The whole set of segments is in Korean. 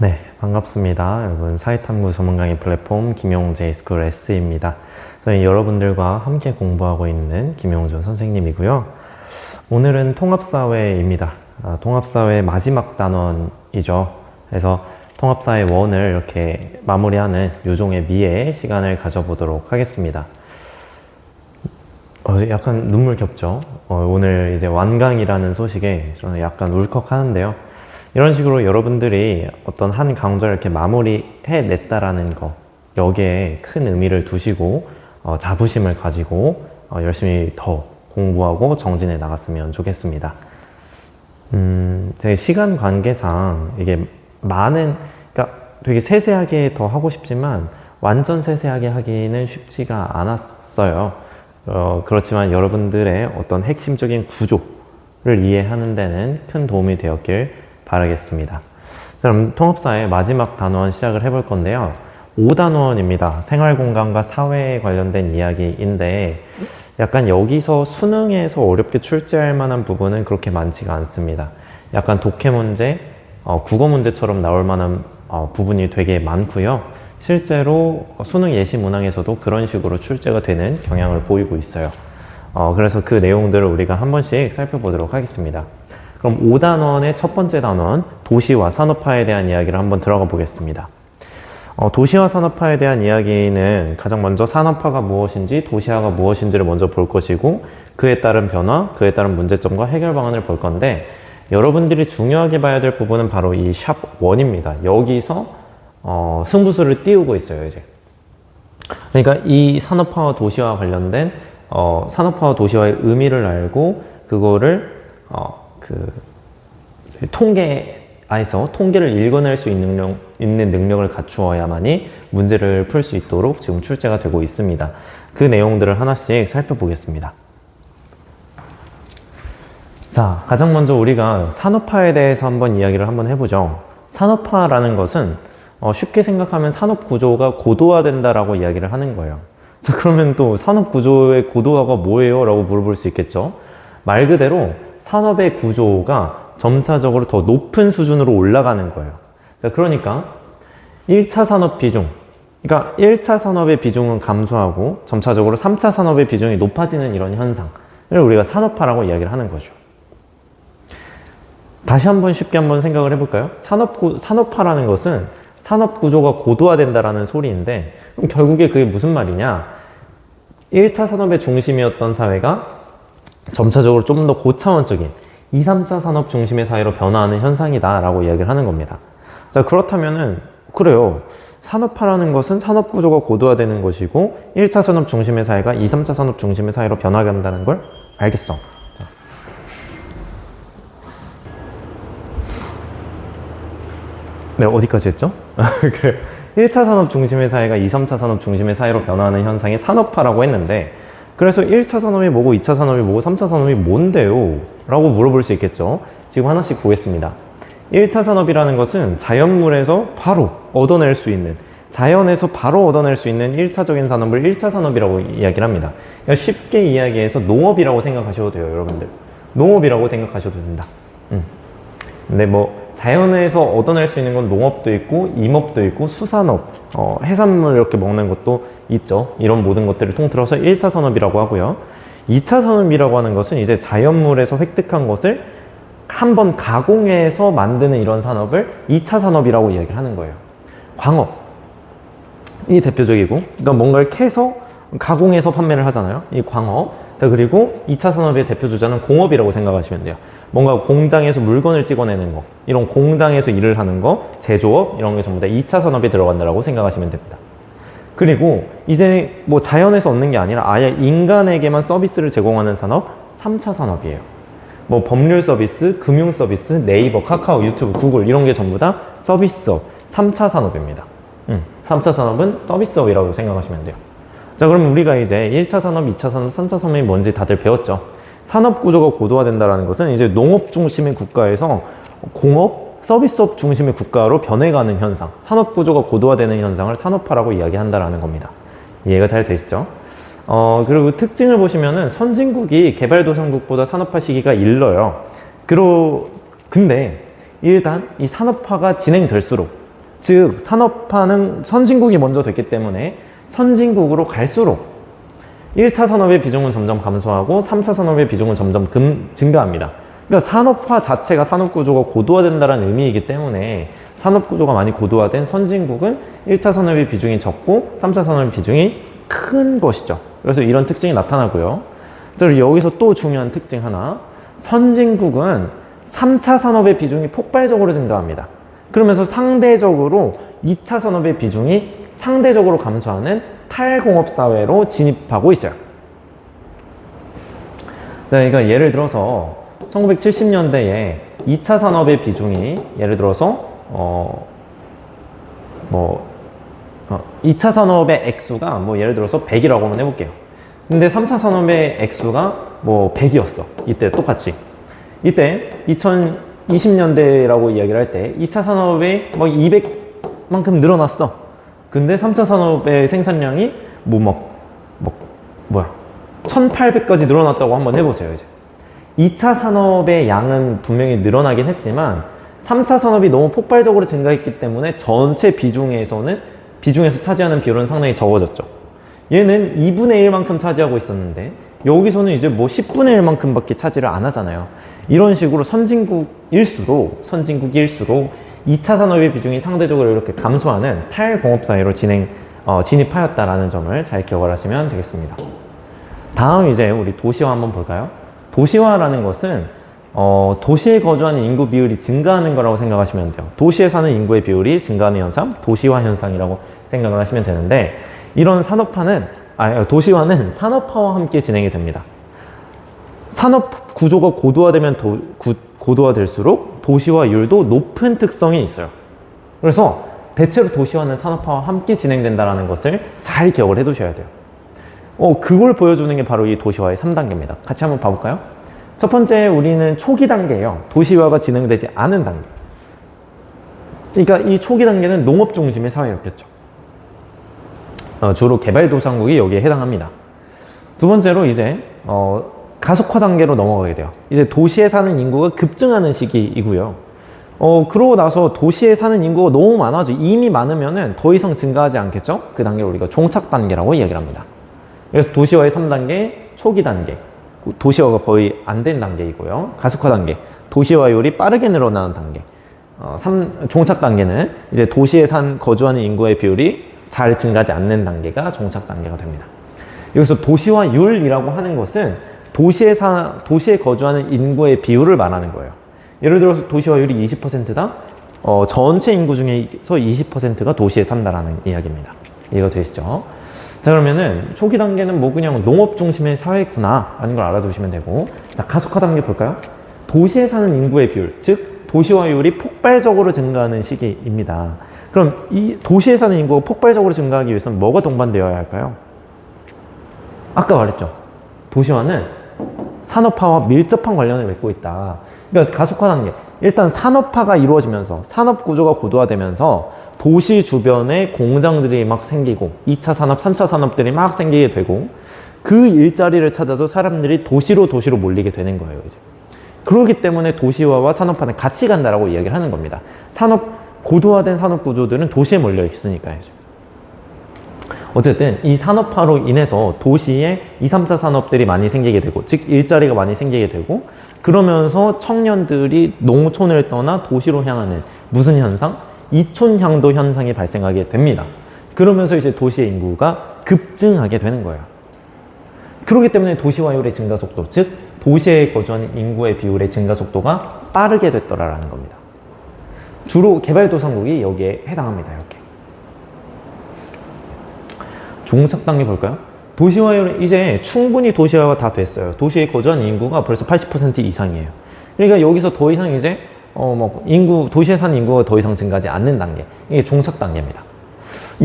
네, 반갑습니다. 여러분, 사회탐구 전문 강의 플랫폼 김용재 스쿨 S입니다. 저희 여러분들과 함께 공부하고 있는 김용준 선생님이고요. 오늘은 통합사회입니다. 통합사회 마지막 단원이죠. 그래서 통합사회 1을 이렇게 마무리하는 유종의 미의 시간을 가져보도록 하겠습니다. 약간 눈물 겹죠? 오늘 이제 완강이라는 소식에 저는 약간 울컥하는데요. 이런 식으로 여러분들이 어떤 한 강좌를 이렇게 마무리해 냈다라는 거, 여기에 큰 의미를 두시고 자부심을 가지고 열심히 더 공부하고 정진해 나갔으면 좋겠습니다. 제 시간 관계상 이게 그러니까 되게 세세하게 더 하고 싶지만 완전 세세하게 하기는 쉽지가 않았어요. 그렇지만 여러분들의 어떤 핵심적인 구조를 이해하는 데는 큰 도움이 되었길 바라겠습니다. 그럼 통합사회 마지막 단원 시작을 해볼 건데요. 5단원입니다. 생활공간과 사회에 관련된 이야기인데 약간 여기서 수능에서 어렵게 출제할 만한 부분은 그렇게 많지가 않습니다. 약간 독해 문제, 국어 문제처럼 나올 만한 부분이 되게 많고요. 실제로 수능 예시 문항에서도 그런 식으로 출제가 되는 경향을 보이고 있어요. 그래서 그 내용들을 우리가 한 번씩 살펴보도록 하겠습니다. 그럼 5단원의 첫 번째 단원, 도시와 산업화에 대한 이야기를 한번 들어가 보겠습니다. 도시화 산업화에 대한 이야기는 가장 먼저 산업화가 무엇인지, 도시화가 무엇인지를 먼저 볼 것이고, 그에 따른 변화, 그에 따른 문제점과 해결 방안을 볼 건데, 여러분들이 중요하게 봐야 될 부분은 바로 이 샵 1입니다. 여기서 승부수를 띄우고 있어요, 이제. 그러니까 이 산업화와 도시화 관련된 산업화와 도시화의 의미를 알고 그거를 통계에서 통계를 읽어낼 수 있는 능력을 갖추어야만이 문제를 풀 수 있도록 지금 출제가 되고 있습니다. 그 내용들을 하나씩 살펴보겠습니다. 자, 가장 먼저 우리가 산업화에 대해서 한번 이야기를 한번 해보죠. 산업화라는 것은 쉽게 생각하면 산업 구조가 고도화된다라고 이야기를 하는 거예요. 자, 그러면 또 산업 구조의 고도화가 뭐예요? 라고 물어볼 수 있겠죠. 말 그대로 산업의 구조가 점차적으로 더 높은 수준으로 올라가는 거예요. 자, 그러니까 1차 산업 비중, 그러니까 1차 산업의 비중은 감소하고 점차적으로 3차 산업의 비중이 높아지는 이런 현상을 우리가 산업화라고 이야기를 하는 거죠. 다시 한번 쉽게 한번 생각을 해볼까요? 산업화라는 것은 산업 구조가 고도화된다라는 소리인데, 그럼 결국에 그게 무슨 말이냐? 1차 산업의 중심이었던 사회가 점차적으로 좀 더 고차원적인 2, 3차 산업 중심의 사회로 변화하는 현상이다 라고 이야기를 하는 겁니다. 자, 그렇다면은 그래요. 산업화라는 것은 산업 구조가 고도화되는 것이고 1차 산업 중심의 사회가 2, 3차 산업 중심의 사회로 변화한다는 걸 알겠어. 자. 네, 어디까지 했죠? 그래. 1차 산업 중심의 사회가 2, 3차 산업 중심의 사회로 변화하는 현상이 산업화라고 했는데, 그래서 1차 산업이 뭐고 2차 산업이 뭐고 3차 산업이 뭔데요? 라고 물어볼 수 있겠죠. 지금 하나씩 보겠습니다. 1차 산업이라는 것은 자연물에서 바로 얻어낼 수 있는, 자연에서 바로 얻어낼 수 있는 1차적인 산업을 1차 산업이라고 이야기를 합니다. 그러니까 쉽게 이야기해서 농업이라고 생각하셔도 돼요, 여러분들. 농업이라고 생각하셔도 된다. 근데 뭐 자연에서 얻어낼 수 있는 건 농업도 있고 임업도 있고 수산업, 해산물 이렇게 먹는 것도 있죠. 이런 모든 것들을 통틀어서 1차 산업이라고 하고요. 2차 산업이라고 하는 것은 이제 자연물에서 획득한 것을 한번 가공해서 만드는 이런 산업을 2차 산업이라고 이야기를 하는 거예요. 광업이 대표적이고, 그러니까 뭔가를 캐서 가공해서 판매를 하잖아요. 이 광업. 자, 그리고 2차 산업의 대표 주자는 공업이라고 생각하시면 돼요. 뭔가 공장에서 물건을 찍어내는 거, 이런 공장에서 일을 하는 거, 제조업, 이런 게 전부 다 2차 산업에 들어간다라고 생각하시면 됩니다. 그리고 이제 뭐 자연에서 얻는 게 아니라 아예 인간에게만 서비스를 제공하는 산업, 3차 산업이에요. 뭐 법률 서비스, 금융 서비스, 네이버, 카카오, 유튜브, 구글 이런 게 전부 다 서비스업, 3차 산업입니다. 3차 산업은 서비스업이라고 생각하시면 돼요. 자, 그럼 우리가 이제 1차 산업, 2차 산업, 3차 산업이 뭔지 다들 배웠죠. 산업 구조가 고도화된다는 것은 이제 농업 중심의 국가에서 공업, 서비스업 중심의 국가로 변해가는 현상, 산업 구조가 고도화되는 현상을 산업화라고 이야기한다라는 겁니다. 이해가 잘 되시죠? 그리고 특징을 보시면은 선진국이 개발도상국보다 산업화 시기가 일러요. 근데 일단 이 산업화가 진행될수록 즉 산업화는 선진국이 먼저 됐기 때문에 선진국으로 갈수록 1차 산업의 비중은 점점 감소하고 3차 산업의 비중은 점점 증가합니다. 그러니까 산업화 자체가 산업구조가 고도화된다는 의미이기 때문에 산업구조가 많이 고도화된 선진국은 1차 산업의 비중이 적고 3차 산업의 비중이 큰 것이죠. 그래서 이런 특징이 나타나고요. 여기서 또 중요한 특징 하나, 선진국은 3차 산업의 비중이 폭발적으로 증가합니다. 그러면서 상대적으로 2차 산업의 비중이 상대적으로 감소하는 탈공업사회로 진입하고 있어요. 그러니까 예를 들어서 1970년대에 2차 산업의 비중이 예를 들어서 2차 산업의 액수가 예를 들어서 100이라고 한번 해볼게요. 근데 3차 산업의 액수가 100이었어. 이때 똑같이. 이때 2020년대라고 이야기를 할 때 2차 산업이 200만큼 늘어났어. 근데 3차 산업의 생산량이 1800까지 늘어났다고 한번 해보세요. 이제 2차 산업의 양은 분명히 늘어나긴 했지만 3차 산업이 너무 폭발적으로 증가했기 때문에 전체 비중에서 차지하는 비율은 상당히 적어졌죠. 얘는 2분의 1만큼 차지하고 있었는데 여기서는 이제 10분의 1만큼밖에 차지를 안 하잖아요. 이런 식으로 선진국일수록 2차 산업의 비중이 상대적으로 이렇게 감소하는 탈공업사회로 진입하였다라는 점을 잘 기억을 하시면 되겠습니다. 다음 이제 우리 도시화 한번 볼까요? 도시화라는 것은 도시에 거주하는 인구 비율이 증가하는 거라고 생각하시면 돼요. 도시에 사는 인구의 비율이 증가하는 현상, 도시화 현상이라고 생각을 하시면 되는데, 이런 도시화는 산업화와 함께 진행이 됩니다. 산업 구조가 고도화되면 고도화될수록 도시화율도 높은 특성이 있어요. 그래서 대체로 도시화는 산업화와 함께 진행된다는 것을 잘 기억을 해 두셔야 돼요. 그걸 보여주는 게 바로 이 도시화의 3단계입니다. 같이 한번 봐볼까요? 첫 번째, 우리는 초기 단계예요. 도시화가 진행되지 않은 단계. 그러니까 이 초기 단계는 농업 중심의 사회였겠죠. 주로 개발도상국이 여기에 해당합니다. 두 번째로 이제 가속화 단계로 넘어가게 돼요. 이제 도시에 사는 인구가 급증하는 시기이고요. 그러고 나서 도시에 사는 인구가 너무 많아져. 이미 많으면은 더 이상 증가하지 않겠죠? 그 단계를 우리가 종착 단계라고 이야기를 합니다. 그래서 도시화의 3단계, 초기 단계, 도시화가 거의 안 된 단계이고요. 가속화 단계, 도시화율이 빠르게 늘어나는 단계. 종착 단계는 이제 도시에 거주하는 인구의 비율이 잘 증가하지 않는 단계가 종착 단계가 됩니다. 여기서 도시화율이라고 하는 것은 도시에 거주하는 인구의 비율을 말하는 거예요. 예를 들어서 도시화율이 20%다? 전체 인구 중에서 20%가 도시에 산다라는 이야기입니다. 이해가 되시죠? 자, 그러면은 초기 단계는 그냥 농업 중심의 사회구나 라는 걸 알아두시면 되고, 자, 가속화 단계 볼까요? 도시에 사는 인구의 비율, 즉 도시화율이 폭발적으로 증가하는 시기입니다. 그럼 이 도시에 사는 인구가 폭발적으로 증가하기 위해서는 뭐가 동반되어야 할까요? 아까 말했죠. 도시화는 산업화와 밀접한 관련을 맺고 있다. 그러니까 가속화 단계, 일단 산업화가 이루어지면서 산업 구조가 고도화되면서 도시 주변에 공장들이 막 생기고 2차 산업, 3차 산업들이 막 생기게 되고 그 일자리를 찾아서 사람들이 도시로 몰리게 되는 거예요. 이제 그렇기 때문에 도시화와 산업화는 같이 간다라고 이야기를 하는 겁니다. 고도화된 산업 구조들은 도시에 몰려 있으니까요. 어쨌든 이 산업화로 인해서 도시에 2, 3차 산업들이 많이 생기게 되고, 즉 일자리가 많이 생기게 되고, 그러면서 청년들이 농촌을 떠나 도시로 향하는 무슨 현상? 이촌향도 현상이 발생하게 됩니다. 그러면서 이제 도시의 인구가 급증하게 되는 거예요. 그렇기 때문에 도시화율의 증가 속도, 즉 도시에 거주하는 인구의 비율의 증가 속도가 빠르게 됐더라라는 겁니다. 주로 개발도상국이 여기에 해당합니다. 이렇게. 종착 단계 볼까요? 도시화율은 이제 충분히 도시화가 다 됐어요. 도시에 거주하는 인구가 벌써 80% 이상이에요. 그러니까 여기서 더 이상 이제 도시에 사는 인구가 더 이상 증가하지 않는 단계. 이게 종착 단계입니다.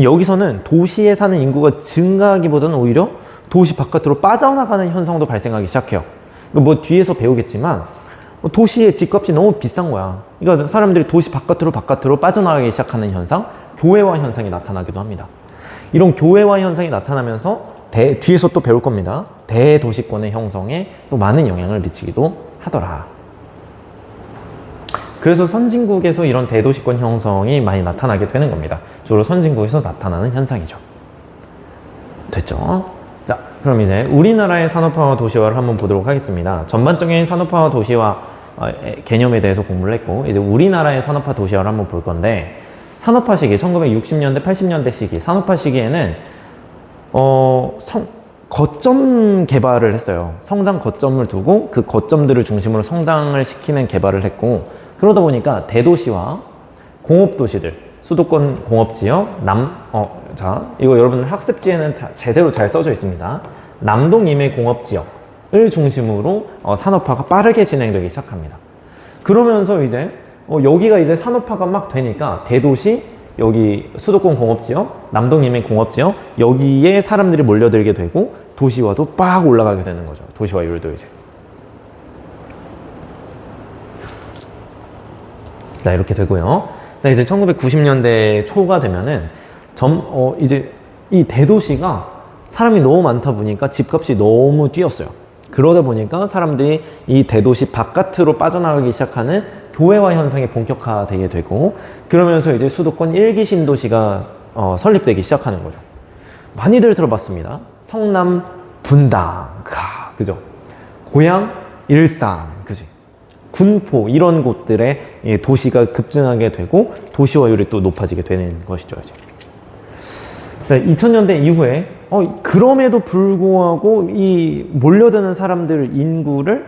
여기서는 도시에 사는 인구가 증가하기보다는 오히려 도시 바깥으로 빠져나가는 현상도 발생하기 시작해요. 뒤에서 배우겠지만 도시의 집값이 너무 비싼 거야. 그러니까 사람들이 도시 바깥으로 빠져나가기 시작하는 현상, 교외화 현상이 나타나기도 합니다. 이런 교외화 현상이 나타나면서 뒤에서 또 배울 겁니다. 대도시권의 형성에 또 많은 영향을 미치기도 하더라. 그래서 선진국에서 이런 대도시권 형성이 많이 나타나게 되는 겁니다. 주로 선진국에서 나타나는 현상이죠. 됐죠? 자, 그럼 이제 우리나라의 산업화와 도시화를 한번 보도록 하겠습니다. 전반적인 산업화와 도시화 개념에 대해서 공부를 했고, 이제 우리나라의 산업화 도시화를 한번 볼 건데, 산업화 시기, 1960년대, 80년대 시기, 산업화 시기에는 거점 개발을 했어요. 성장 거점을 두고 그 거점들을 중심으로 성장을 시키는 개발을 했고, 그러다 보니까 대도시와 공업도시들, 수도권 공업지역, 자, 이거 여러분들 학습지에는 제대로 잘 써져 있습니다. 남동 이내 공업지역을 중심으로 산업화가 빠르게 진행되기 시작합니다. 그러면서 이제 여기가 이제 산업화가 막 되니까 대도시, 여기 수도권 공업지역, 남동 이내 공업지역, 여기에 사람들이 몰려들게 되고 도시화도 빡 올라가게 되는 거죠. 도시화율도 이제. 자, 이렇게 되고요. 자, 이제 1990년대 초가 되면은 이제 이 대도시가 사람이 너무 많다 보니까 집값이 너무 뛰었어요. 그러다 보니까 사람들이 이 대도시 바깥으로 빠져나가기 시작하는 교외화 현상이 본격화되게 되고, 그러면서 이제 수도권 1기 신도시가 설립되기 시작하는 거죠. 많이들 들어봤습니다. 성남, 분당, 그죠? 고양, 일산, 그지? 군포, 이런 곳들의 도시가 급증하게 되고 도시화율이 또 높아지게 되는 것이죠, 이제. 2000년대 이후에 그럼에도 불구하고 이 몰려드는 사람들 인구를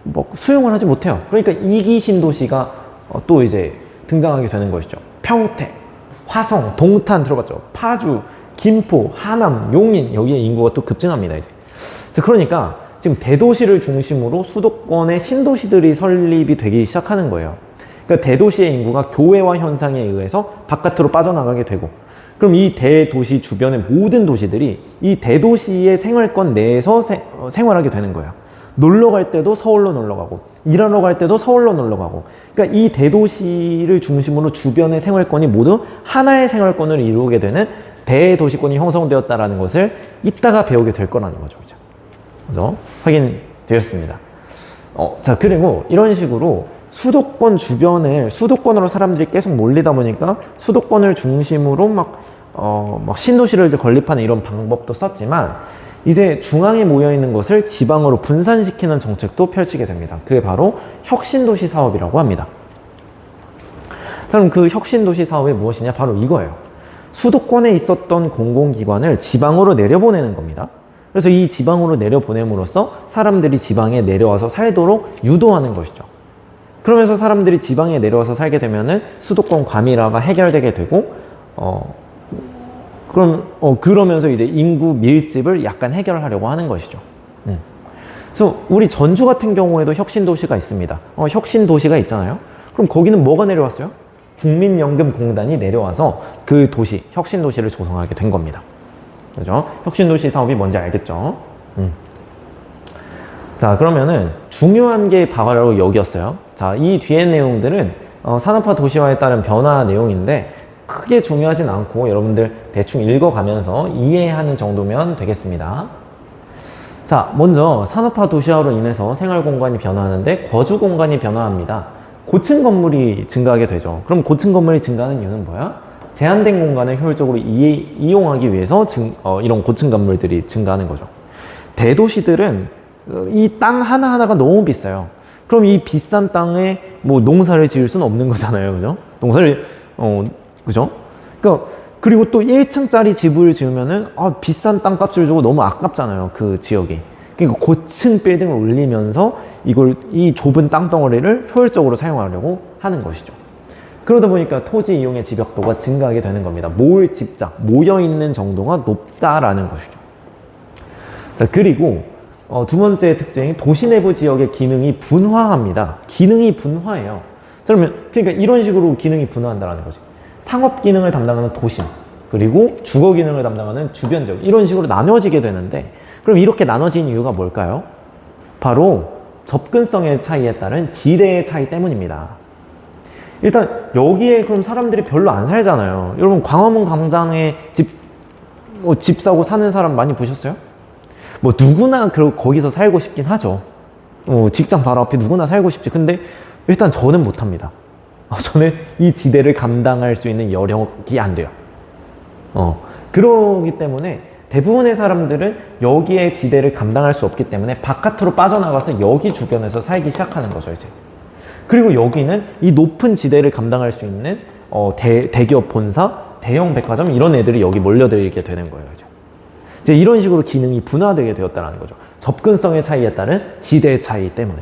뭐 수용을 하지 못해요. 그러니까 2기 신도시가 또 이제 등장하게 되는 것이죠. 평택, 화성, 동탄 들어봤죠. 파주, 김포, 하남, 용인, 여기에 인구가 또 급증합니다, 이제. 그러니까 지금 대도시를 중심으로 수도권의 신도시들이 설립이 되기 시작하는 거예요. 그러니까 대도시의 인구가 교외화 현상에 의해서 바깥으로 빠져나가게 되고, 그럼 이 대도시 주변의 모든 도시들이 이 대도시의 생활권 내에서 생활하게 되는 거예요. 놀러 갈 때도 서울로 놀러 가고, 일하러 갈 때도 서울로 놀러 가고, 그러니까 이 대도시를 중심으로 주변의 생활권이 모두 하나의 생활권을 이루게 되는 대도시권이 형성되었다라는 것을 이따가 배우게 될 거라는 거죠. 그래서 확인되었습니다. 자, 그리고 이런 식으로 수도권 주변을, 수도권으로 사람들이 계속 몰리다 보니까 수도권을 중심으로 막 신도시를 건립하는 이런 방법도 썼지만, 이제 중앙에 모여있는 것을 지방으로 분산시키는 정책도 펼치게 됩니다. 그게 바로 혁신도시 사업이라고 합니다. 자, 그럼 그 혁신도시 사업이 무엇이냐? 바로 이거예요. 수도권에 있었던 공공기관을 지방으로 내려보내는 겁니다. 그래서 이 지방으로 내려보냄으로써 사람들이 지방에 내려와서 살도록 유도하는 것이죠. 그러면서 사람들이 지방에 내려와서 살게 되면은 수도권 과밀화가 해결되게 되고, 그러면서 이제 인구 밀집을 약간 해결하려고 하는 것이죠. 그래서 우리 전주 같은 경우에도 혁신도시가 있습니다. 혁신도시가 있잖아요. 그럼 거기는 뭐가 내려왔어요? 국민연금공단이 내려와서 그 도시, 혁신도시를 조성하게 된 겁니다. 그죠? 혁신도시 사업이 뭔지 알겠죠? 자, 그러면은 중요한 게 바로 여기였어요. 자, 이 뒤에 내용들은 산업화 도시화에 따른 변화 내용인데 크게 중요하진 않고 여러분들 대충 읽어가면서 이해하는 정도면 되겠습니다. 자, 먼저 산업화 도시화로 인해서 생활 공간이 변화하는데 거주 공간이 변화합니다. 고층 건물이 증가하게 되죠. 그럼 고층 건물이 증가하는 이유는 뭐야? 제한된 공간을 효율적으로 이용하기 위해서 이런 고층 건물들이 증가하는 거죠. 대도시들은 이 땅 하나하나가 너무 비싸요. 그럼 이 비싼 땅에 뭐 농사를 지을 수는 없는 거잖아요. 그죠? 그죠? 그러니까 그리고 또 1층짜리 집을 지으면은 비싼 땅값을 주고 너무 아깝잖아요. 그 지역이. 그러니까 고층 빌딩을 올리면서 이 좁은 땅덩어리를 효율적으로 사용하려고 하는 것이죠. 그러다 보니까 토지 이용의 집약도가 증가하게 되는 겁니다. 모여있는 정도가 높다라는 것이죠. 자, 그리고 두 번째 특징이 도시 내부 지역의 기능이 분화합니다. 기능이 분화해요. 그러니까 이런 식으로 기능이 분화한다는 거지. 상업 기능을 담당하는 도심, 그리고 주거 기능을 담당하는 주변 지역, 이런 식으로 나눠지게 되는데, 그럼 이렇게 나눠진 이유가 뭘까요? 바로 접근성의 차이에 따른 지대의 차이 때문입니다. 일단 여기에 그럼 사람들이 별로 안 살잖아요. 여러분 광화문 광장에 집 사고 사는 사람 많이 보셨어요? 뭐 누구나 거기서 살고 싶긴 하죠. 직장 바로 앞에 누구나 살고 싶지. 근데 일단 저는 못합니다. 저는 이 지대를 감당할 수 있는 여력이 안 돼요. 그러기 때문에 대부분의 사람들은 여기에 지대를 감당할 수 없기 때문에 바깥으로 빠져나가서 여기 주변에서 살기 시작하는 거죠, 이제. 그리고 여기는 이 높은 지대를 감당할 수 있는 대기업 본사, 대형 백화점 이런 애들이 여기 몰려들게 되는 거예요, 이제 이런 식으로 기능이 분화되게 되었다는 거죠. 접근성의 차이에 따른 지대의 차이 때문에.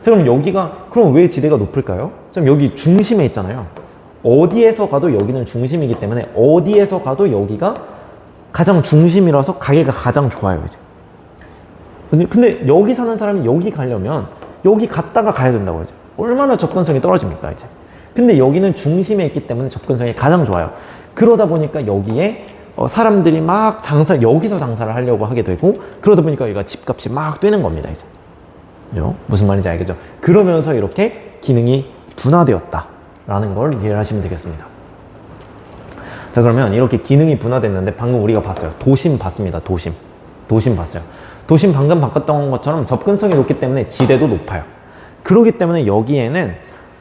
자, 그럼 여기가 그럼 왜 지대가 높을까요? 지금 여기 중심에 있잖아요. 어디에서 가도 여기는 중심이기 때문에 어디에서 가도 여기가 가장 중심이라서 가기가 가장 좋아요, 이제. 근데 여기 사는 사람이 여기 가려면 여기 갔다가 가야 된다고 이제. 얼마나 접근성이 떨어집니까, 이제. 근데 여기는 중심에 있기 때문에 접근성이 가장 좋아요. 그러다 보니까 여기에 사람들이 막 여기서 장사를 하려고 하게 되고, 그러다 보니까 여기가 집값이 막 뛰는 겁니다, 이제. 무슨 말인지 알겠죠? 그러면서 이렇게 기능이 분화되었다라는 걸 이해를 하시면 되겠습니다. 자, 그러면 이렇게 기능이 분화됐는데 방금 우리가 봤어요. 도심 봤습니다. 도심 봤어요. 도심 방금 바꿨던 것처럼 접근성이 높기 때문에 지대도 높아요. 그렇기 때문에 여기에는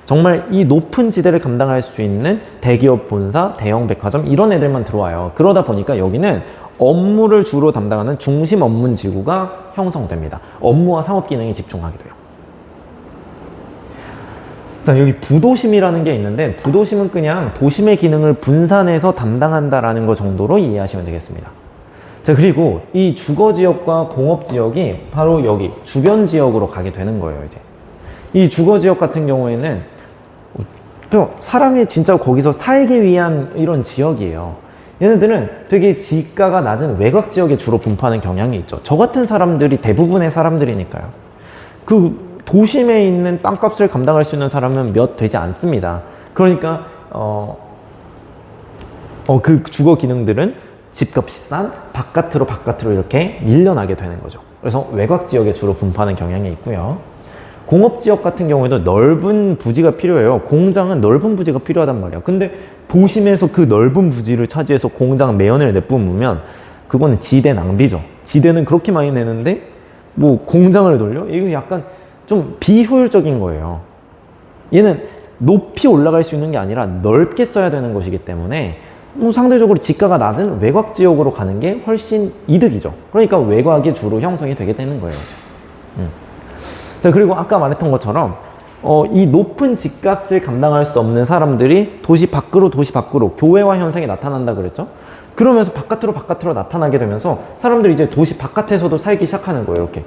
정말 이 높은 지대를 감당할 수 있는 대기업 본사, 대형 백화점 이런 애들만 들어와요. 그러다 보니까 여기는 업무를 주로 담당하는 중심 업무 지구가 형성됩니다. 업무와 사업 기능이 집중하게 돼요. 자, 여기 부도심이라는 게 있는데 부도심은 그냥 도심의 기능을 분산해서 담당한다라는 것 정도로 이해하시면 되겠습니다. 자, 그리고 이 주거지역과 공업지역이 바로 여기 주변 지역으로 가게 되는 거예요, 이제. 이 주거지역 같은 경우에는 또 사람이 진짜 거기서 살기 위한 이런 지역이에요. 얘네들은 되게 지가가 낮은 외곽 지역에 주로 분포하는 경향이 있죠. 저 같은 사람들이 대부분의 사람들이니까요. 그 도심에 있는 땅값을 감당할 수 있는 사람은 몇 되지 않습니다. 그러니까 그 주거 기능들은 집값이 싼 바깥으로 이렇게 밀려나게 되는 거죠. 그래서 외곽 지역에 주로 분포하는 경향이 있고요. 공업지역 같은 경우에도 넓은 부지가 필요해요. 공장은 넓은 부지가 필요하단 말이야. 근데 도심에서 그 넓은 부지를 차지해서 공장 매연을 내뿜으면 그거는 지대 낭비죠. 지대는 그렇게 많이 내는데 뭐 공장을 돌려? 이거 약간 좀 비효율적인 거예요. 얘는 높이 올라갈 수 있는 게 아니라 넓게 써야 되는 것이기 때문에 뭐 상대적으로 지가가 낮은 외곽 지역으로 가는 게 훨씬 이득이죠. 그러니까 외곽이 주로 형성이 되게 되는 거예요. 자, 그리고 아까 말했던 것처럼 이 높은 집값을 감당할 수 없는 사람들이 도시 밖으로 교외화 현상이 나타난다 그랬죠? 그러면서 바깥으로 나타나게 되면서 사람들이 이제 도시 바깥에서도 살기 시작하는 거예요, 이렇게.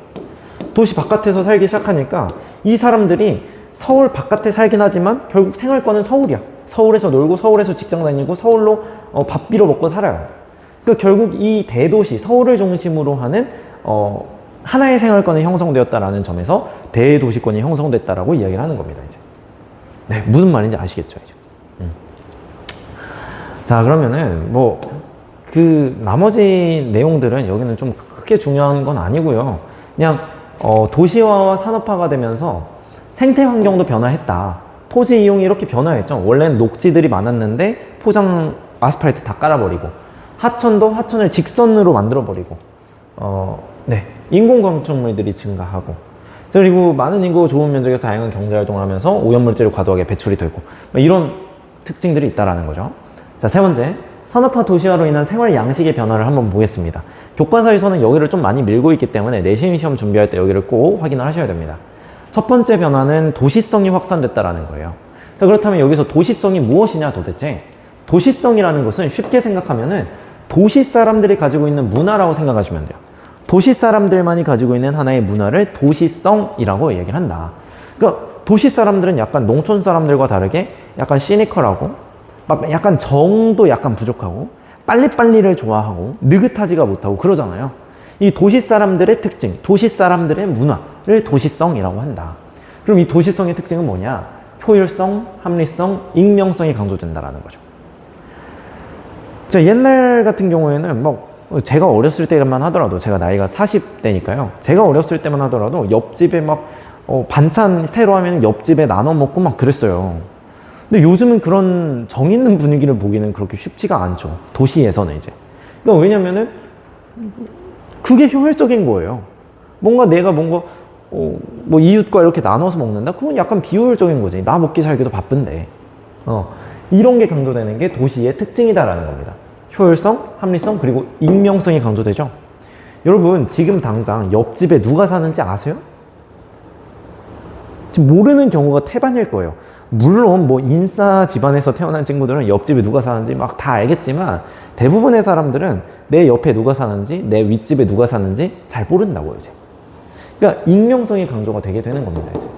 도시 바깥에서 살기 시작하니까 이 사람들이 서울 바깥에 살긴 하지만 결국 생활권은 서울이야. 서울에서 놀고 서울에서 직장 다니고 서울로 밥 빌어 먹고 살아요. 그러니까 결국 이 대도시 서울을 중심으로 하는 하나의 생활권이 형성되었다라는 점에서 대도시권이 형성됐다라고 이야기를 하는 겁니다, 이제. 네, 무슨 말인지 아시겠죠, 이제. 자, 그러면은 그 나머지 내용들은 여기는 좀 크게 중요한 건 아니고요. 그냥 도시화와 산업화가 되면서 생태 환경도 변화했다. 토지 이용이 이렇게 변화했죠. 원래는 녹지들이 많았는데 포장 아스팔트 다 깔아버리고, 하천을 직선으로 만들어버리고, 네, 인공 건축물들이 증가하고, 그리고 많은 인구가 좁은 면적에서 다양한 경제활동을 하면서 오염물질이 과도하게 배출이 되고, 이런 특징들이 있다라는 거죠. 자, 세 번째, 산업화 도시화로 인한 생활 양식의 변화를 한번 보겠습니다. 교과서에서는 여기를 좀 많이 밀고 있기 때문에 내신 시험 준비할 때 여기를 꼭 확인을 하셔야 됩니다. 첫 번째 변화는 도시성이 확산됐다라는 거예요. 자, 그렇다면 여기서 도시성이 무엇이냐 도대체? 도시성이라는 것은 쉽게 생각하면은 도시 사람들이 가지고 있는 문화라고 생각하시면 돼요. 도시 사람들만이 가지고 있는 하나의 문화를 도시성이라고 얘기를 한다. 그러니까 도시 사람들은 약간 농촌 사람들과 다르게 약간 시니컬하고, 막 약간 정도 약간 부족하고, 빨리빨리를 좋아하고, 느긋하지가 못하고 그러잖아요. 이 도시 사람들의 특징, 도시 사람들의 문화를 도시성이라고 한다. 그럼 이 도시성의 특징은 뭐냐? 효율성, 합리성, 익명성이 강조된다라는 거죠. 자, 옛날 같은 경우에는 제가 어렸을 때만 하더라도, 제가 나이가 40대니까요. 제가 어렸을 때만 하더라도 옆집에 반찬 새로 하면 옆집에 나눠 먹고 막 그랬어요. 근데 요즘은 그런 정 있는 분위기를 보기는 그렇게 쉽지가 않죠. 도시에서는 이제. 그러니까 왜냐면은 그게 효율적인 거예요. 내가 이웃과 이렇게 나눠서 먹는다? 그건 약간 비효율적인 거지. 나 먹기 살기도 바쁜데. 이런 게 강조되는 게 도시의 특징이다라는 겁니다. 효율성, 합리성, 그리고 익명성이 강조되죠. 여러분, 지금 당장 옆집에 누가 사는지 아세요? 지금 모르는 경우가 태반일 거예요. 물론 뭐 인싸 집안에서 태어난 친구들은 옆집에 누가 사는지 막 다 알겠지만 대부분의 사람들은 내 옆에 누가 사는지, 내 윗집에 누가 사는지 잘 모른다고요, 이제. 그러니까 익명성이 강조가 되게 되는 겁니다, 이제.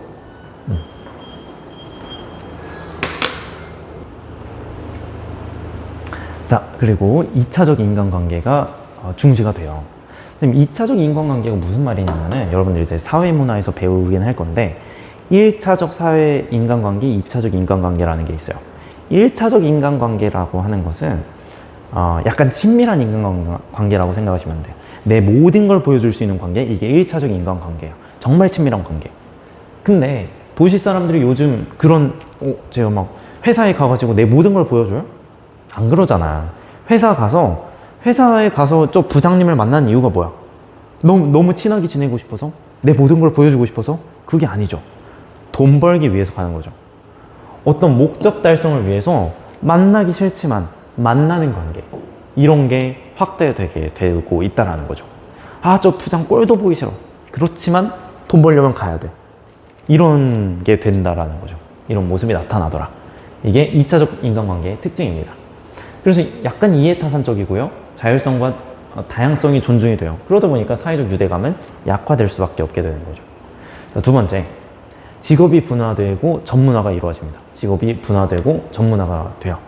자, 그리고 2차적 인간관계가 중시가 돼요. 2차적 인간관계가 무슨 말이냐면은 여러분들이 이제 사회문화에서 배우긴 할 건데 1차적 사회 인간관계, 2차적 인간관계라는 게 있어요. 1차적 인간관계라고 하는 것은 약간 친밀한 인간관계라고 생각하시면 돼요. 내 모든 걸 보여줄 수 있는 관계, 이게 1차적 인간관계예요. 정말 친밀한 관계. 근데 도시 사람들이 요즘 그런 제가 막 회사에 가가지고 내 모든 걸 보여줘요? 안 그러잖아. 회사에 가서 저 부장님을 만난 이유가 뭐야? 너무 친하게 지내고 싶어서? 내 모든 걸 보여주고 싶어서? 그게 아니죠. 돈 벌기 위해서 가는 거죠. 어떤 목적 달성을 위해서 만나기 싫지만 만나는 관계, 이런 게 확대되게 되고 있다는 거죠. 저 부장 꼴도 보기 싫어. 그렇지만 돈 벌려면 가야 돼. 이런 게 된다라는 거죠. 이런 모습이 나타나더라. 이게 2차적 인간관계의 특징입니다. 그래서 약간 이해타산적이고요. 자율성과 다양성이 존중이 돼요. 그러다 보니까 사회적 유대감은 약화될 수밖에 없게 되는 거죠. 자, 두 번째, 직업이 분화되고 전문화가 이루어집니다. 직업이 분화되고 전문화가 돼요.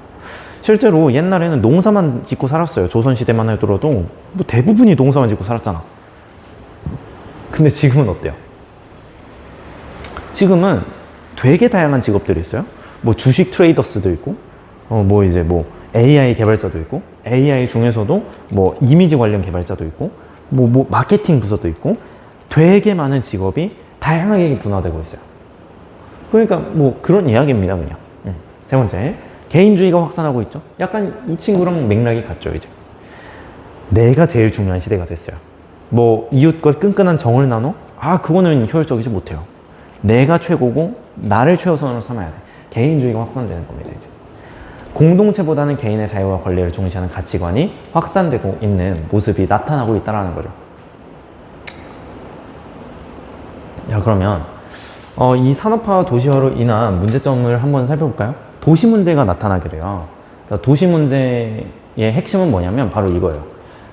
실제로 옛날에는 농사만 짓고 살았어요. 조선시대만 해도 뭐 대부분이 농사만 짓고 살았잖아. 근데 지금은 어때요? 지금은 되게 다양한 직업들이 있어요. 뭐 주식 트레이더스도 있고, 뭐 AI 개발자도 있고, AI 중에서도 뭐 이미지 관련 개발자도 있고, 뭐 마케팅 부서도 있고, 되게 많은 직업이 다양하게 분화되고 있어요. 그러니까 뭐 그런 이야기입니다, 그냥. 세 번째, 개인주의가 확산하고 있죠. 약간 이 친구랑 맥락이 같죠, 이제. 내가 제일 중요한 시대가 됐어요. 뭐 이웃과 끈끈한 정을 나눠? 그거는 효율적이지 못해요. 내가 최고고 나를 최우선으로 삼아야 돼. 개인주의가 확산되는 겁니다, 이제. 공동체보다는 개인의 자유와 권리를 중시하는 가치관이 확산되고 있는 모습이 나타나고 있다는 거죠. 자, 그러면 이 산업화와 도시화로 인한 문제점을 한번 살펴볼까요? 도시 문제가 나타나게 돼요. 자, 도시 문제의 핵심은 뭐냐면 바로 이거예요.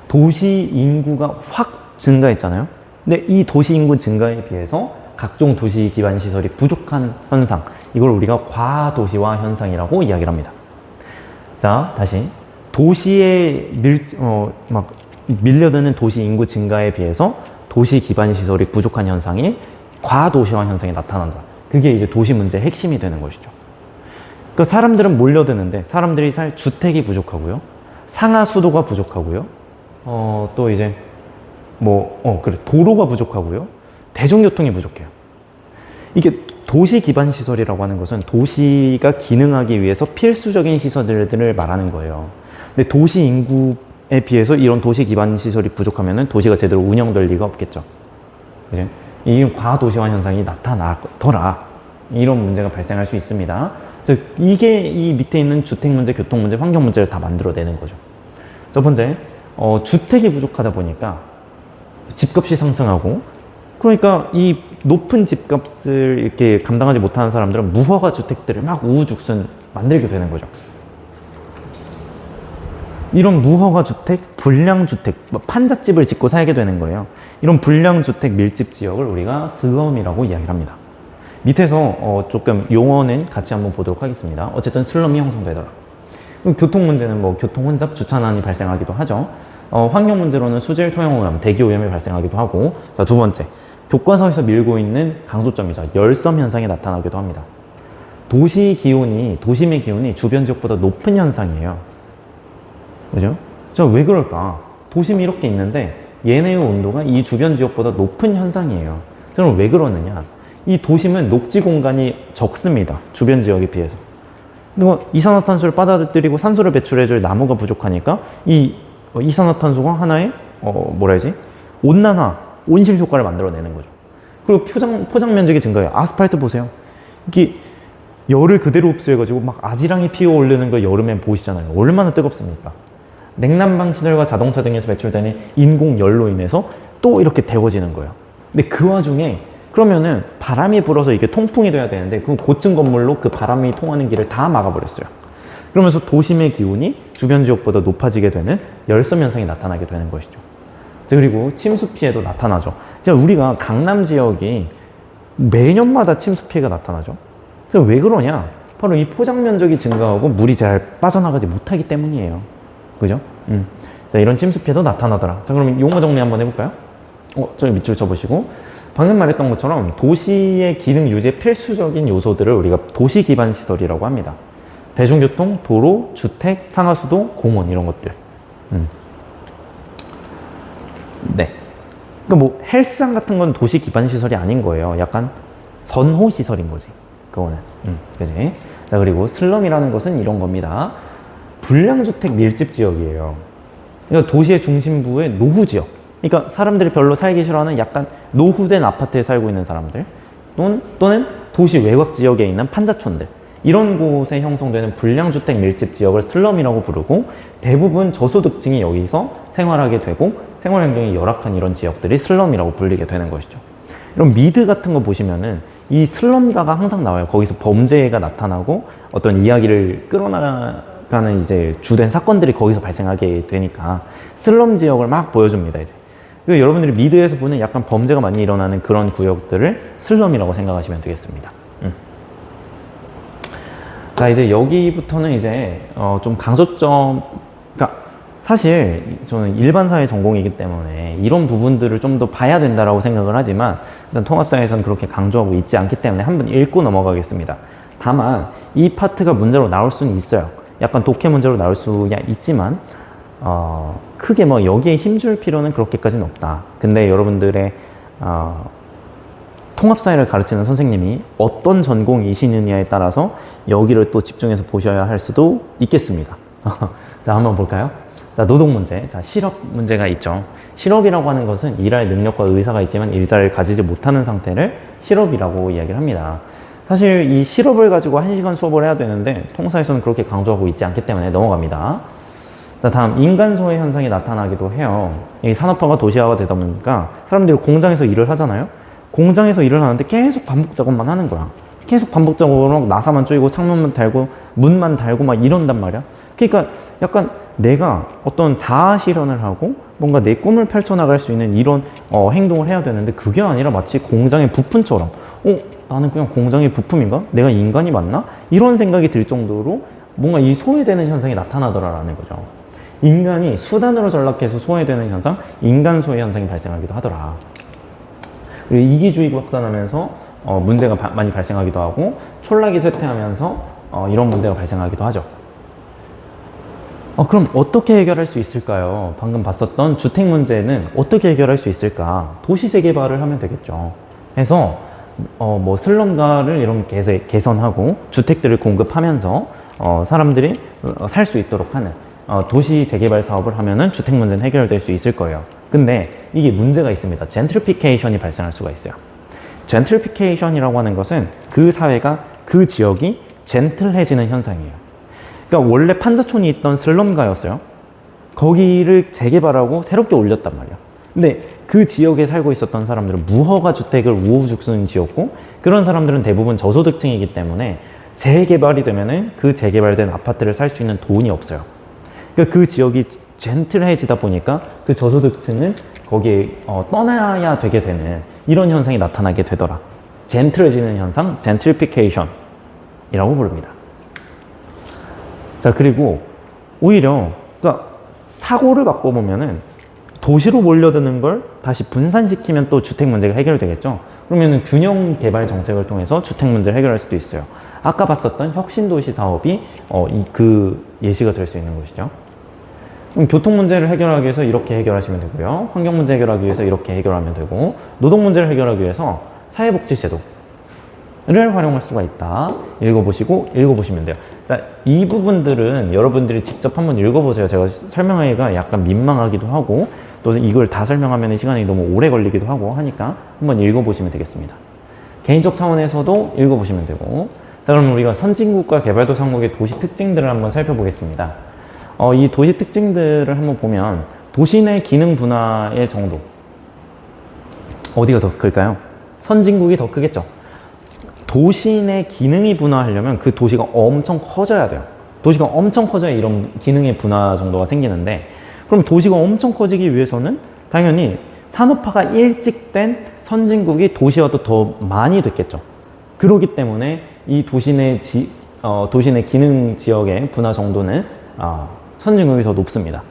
도시 인구가 확 증가했잖아요. 근데 이 도시 인구 증가에 비해서 각종 도시 기반 시설이 부족한 현상, 이걸 우리가 과도시화 현상이라고 이야기를 합니다. 자, 다시 도시에 밀려드는 도시 인구 증가에 비해서 도시 기반 시설이 부족한 현상이 과도시화 현상이 나타난다. 그게 이제 도시 문제의 핵심이 되는 것이죠. 그 사람들은 몰려드는데 사람들이 살 주택이 부족하고요, 상하 수도가 부족하고요, 또 이제 도로가 부족하고요, 대중교통이 부족해요. 이게 도시 기반 시설이라고 하는 것은 도시가 기능하기 위해서 필수적인 시설들을 말하는 거예요. 근데 도시 인구에 비해서 이런 도시 기반 시설이 부족하면은 도시가 제대로 운영될 리가 없겠죠. 그죠? 이 과도시화 현상이 나타나더라. 이런 문제가 발생할 수 있습니다. 즉, 이게 이 밑에 있는 주택 문제, 교통 문제, 환경 문제를 다 만들어내는 거죠. 첫 번째, 주택이 부족하다 보니까 집값이 상승하고, 그러니까 이 높은 집값을 이렇게 감당하지 못하는 사람들은 무허가 주택들을 막 우후죽순 만들게 되는 거죠. 이런 무허가 주택, 불량 주택, 판잣집을 짓고 살게 되는 거예요. 이런 불량 주택 밀집 지역을 우리가 슬럼이라고 이야기를 합니다. 밑에서 조금 용어는 같이 한번 보도록 하겠습니다. 어쨌든 슬럼이 형성되더라. 교통 문제는 뭐 교통 혼잡, 주차난이 발생하기도 하죠. 환경 문제로는 수질 토양오염, 대기오염이 발생하기도 하고, 자, 두 번째, 교과서에서 밀고 있는 강조점이죠. 열섬 현상이 나타나기도 합니다. 도심의 기온이 주변 지역보다 높은 현상이에요. 그죠? 자, 왜 그럴까? 도심이 이렇게 있는데 얘네의 온도가 이 주변 지역보다 높은 현상이에요. 그럼 왜 그러느냐? 이 도심은 녹지 공간이 적습니다. 주변 지역에 비해서. 근데 이산화탄소를 빨아들이고 산소를 배출해줄 나무가 부족하니까 이 이산화탄소가 하나의 온난화, 온실 효과를 만들어내는 거죠. 그리고 포장 면적이 증가해요. 아스팔트 보세요. 이게 열을 그대로 흡수해가지고 막 아지랑이 피어 오르는 거 여름엔 보이시잖아요. 얼마나 뜨겁습니까? 냉난방 시설과 자동차 등에서 배출되는 인공 열로 인해서 또 이렇게 데워지는 거예요. 근데 그 와중에 그러면은 바람이 불어서 이게 통풍이 돼야 되는데 그 고층 건물로 그 바람이 통하는 길을 다 막아버렸어요. 그러면서 도심의 기온이 주변 지역보다 높아지게 되는 열섬 현상이 나타나게 되는 것이죠. 그리고 침수 피해도 나타나죠. 우리가 강남 지역이 매년마다 침수 피해가 나타나죠. 그래서 왜 그러냐? 바로 이 포장 면적이 증가하고 물이 잘 빠져나가지 못하기 때문이에요. 그죠? 자, 이런 침수 피해도 나타나더라. 자, 그럼 용어 정리 한번 해볼까요? 저기 밑줄 쳐보시고. 방금 말했던 것처럼 도시의 기능 유지에 필수적인 요소들을 우리가 도시 기반 시설이라고 합니다. 대중교통, 도로, 주택, 상하수도, 공원 이런 것들. 네. 그러니까 뭐 헬스장 같은 건 도시 기반 시설이 아닌 거예요. 약간 선호 시설인 거지. 그거는. 그지? 자, 그리고 슬럼이라는 것은 이런 겁니다. 불량주택 밀집 지역이에요. 그러니까 도시의 중심부의 노후 지역. 그러니까 사람들이 별로 살기 싫어하는 약간 노후된 아파트에 살고 있는 사람들 또는 도시 외곽 지역에 있는 판자촌들 이런 곳에 형성되는 불량주택 밀집 지역을 슬럼이라고 부르고 대부분 저소득층이 여기서 생활하게 되고 생활 환경이 열악한 이런 지역들이 슬럼이라고 불리게 되는 것이죠. 이런 미드 같은 거 보시면은 이 슬럼가가 항상 나와요. 거기서 범죄가 나타나고 어떤 이야기를 끌어나가는 이제 주된 사건들이 거기서 발생하게 되니까 슬럼 지역을 막 보여줍니다. 이제 여러분들이 미드에서 보는 약간 범죄가 많이 일어나는 그런 구역들을 슬럼이라고 생각하시면 되겠습니다. 자, 이제 여기부터는 이제 좀 강조점, 그러니까 사실 저는 일반사회 전공이기 때문에 이런 부분들을 좀 더 봐야 된다라고 생각을 하지만 일단 통합사회에서는 그렇게 강조하고 있지 않기 때문에 한번 읽고 넘어가겠습니다. 다만 이 파트가 문제로 나올 수는 있어요. 약간 독해 문제로 나올 수 있지만 크게 뭐 여기에 힘줄 필요는 그렇게까지는 없다. 근데 여러분들의 통합사회를 가르치는 선생님이 어떤 전공이시느냐에 따라서 여기를 또 집중해서 보셔야 할 수도 있겠습니다. 자, 한번 볼까요? 자, 노동 문제. 자, 실업 문제가 있죠. 실업이라고 하는 것은 일할 능력과 의사가 있지만 일자리를 가지지 못하는 상태를 실업이라고 이야기를 합니다. 사실 이 실업을 가지고 1시간 수업을 해야 되는데 통사에서는 그렇게 강조하고 있지 않기 때문에 넘어갑니다. 자, 다음 인간 소외 현상이 나타나기도 해요. 이 산업화가 도시화가 되다 보니까 사람들이 공장에서 일을 하잖아요. 공장에서 일을 하는데 계속 반복 작업만 하는 거야. 계속 반복 작업으로 나사만 쪼이고 창문만 달고 문만 달고 막 이런단 말이야. 그러니까 약간 내가 어떤 자아 실현을 하고 뭔가 내 꿈을 펼쳐나갈 수 있는 이런 행동을 해야 되는데 그게 아니라 마치 공장의 부품처럼 나는 그냥 공장의 부품인가? 내가 인간이 맞나? 이런 생각이 들 정도로 뭔가 이 소외되는 현상이 나타나더라라는 거죠. 인간이 수단으로 전락해서 소외되는 현상, 인간 소외 현상이 발생하기도 하더라. 그리고 이기주의가 확산하면서 문제가 많이 발생하기도 하고 촌락이 쇠퇴하면서 이런 문제가 발생하기도 하죠. 그럼 어떻게 해결할 수 있을까요? 방금 봤었던 주택 문제는 어떻게 해결할 수 있을까? 도시 재개발을 하면 되겠죠. 해서 뭐 슬럼가를 이런 개선하고 주택들을 공급하면서 사람들이 살 수 있도록 하는 도시 재개발 사업을 하면은 주택 문제는 해결될 수 있을 거예요. 근데 이게 문제가 있습니다. 젠트리피케이션이 발생할 수가 있어요. 젠트리피케이션이라고 하는 것은 그 사회가, 그 지역이 젠틀해지는 현상이에요. 그러니까 원래 판자촌이 있던 슬럼가였어요. 거기를 재개발하고 새롭게 올렸단 말이야. 근데 그 지역에 살고 있었던 사람들은 무허가 주택을 우후죽순 지었고 그런 사람들은 대부분 저소득층이기 때문에 재개발이 되면은 그 재개발된 아파트를 살 수 있는 돈이 없어요. 그러니까 그 지역이 젠틀해지다 보니까 그 저소득층은 거기에 떠나야 되게 되는 이런 현상이 나타나게 되더라. 젠틀해지는 현상, 젠트리피케이션이라고 부릅니다. 자, 그리고 오히려 그러니까 사고를 바꿔보면은 도시로 몰려드는 걸 다시 분산시키면 또 주택 문제가 해결되겠죠. 그러면은 균형 개발 정책을 통해서 주택 문제를 해결할 수도 있어요. 아까 봤었던 혁신도시 사업이 그 예시가 될 수 있는 것이죠. 그럼 교통 문제를 해결하기 위해서 이렇게 해결하시면 되고요. 환경 문제 해결하기 위해서 이렇게 해결하면 되고 노동 문제를 해결하기 위해서 사회복지제도를 활용할 수가 있다. 읽어보시면 돼요. 자, 이 부분들은 여러분들이 직접 한번 읽어보세요. 제가 설명하기가 약간 민망하기도 하고 또 이걸 다 설명하면 시간이 너무 오래 걸리기도 하고 하니까 한번 읽어보시면 되겠습니다. 개인적 차원에서도 읽어보시면 되고 자, 그럼 우리가 선진국과 개발도상국의 도시 특징들을 한번 살펴보겠습니다. 이 도시 특징들을 한번 보면 도시 내 기능 분화의 정도, 어디가 더 클까요? 선진국이 더 크겠죠. 도시 내 기능이 분화하려면 그 도시가 엄청 커져야 돼요. 도시가 엄청 커져야 이런 기능의 분화 정도가 생기는데, 그럼 도시가 엄청 커지기 위해서는 당연히 산업화가 일찍 된 선진국이 도시화도 더 많이 됐겠죠. 그렇기 때문에 이 도시 내 기능 지역의 분화 정도는 선진국이 더 높습니다.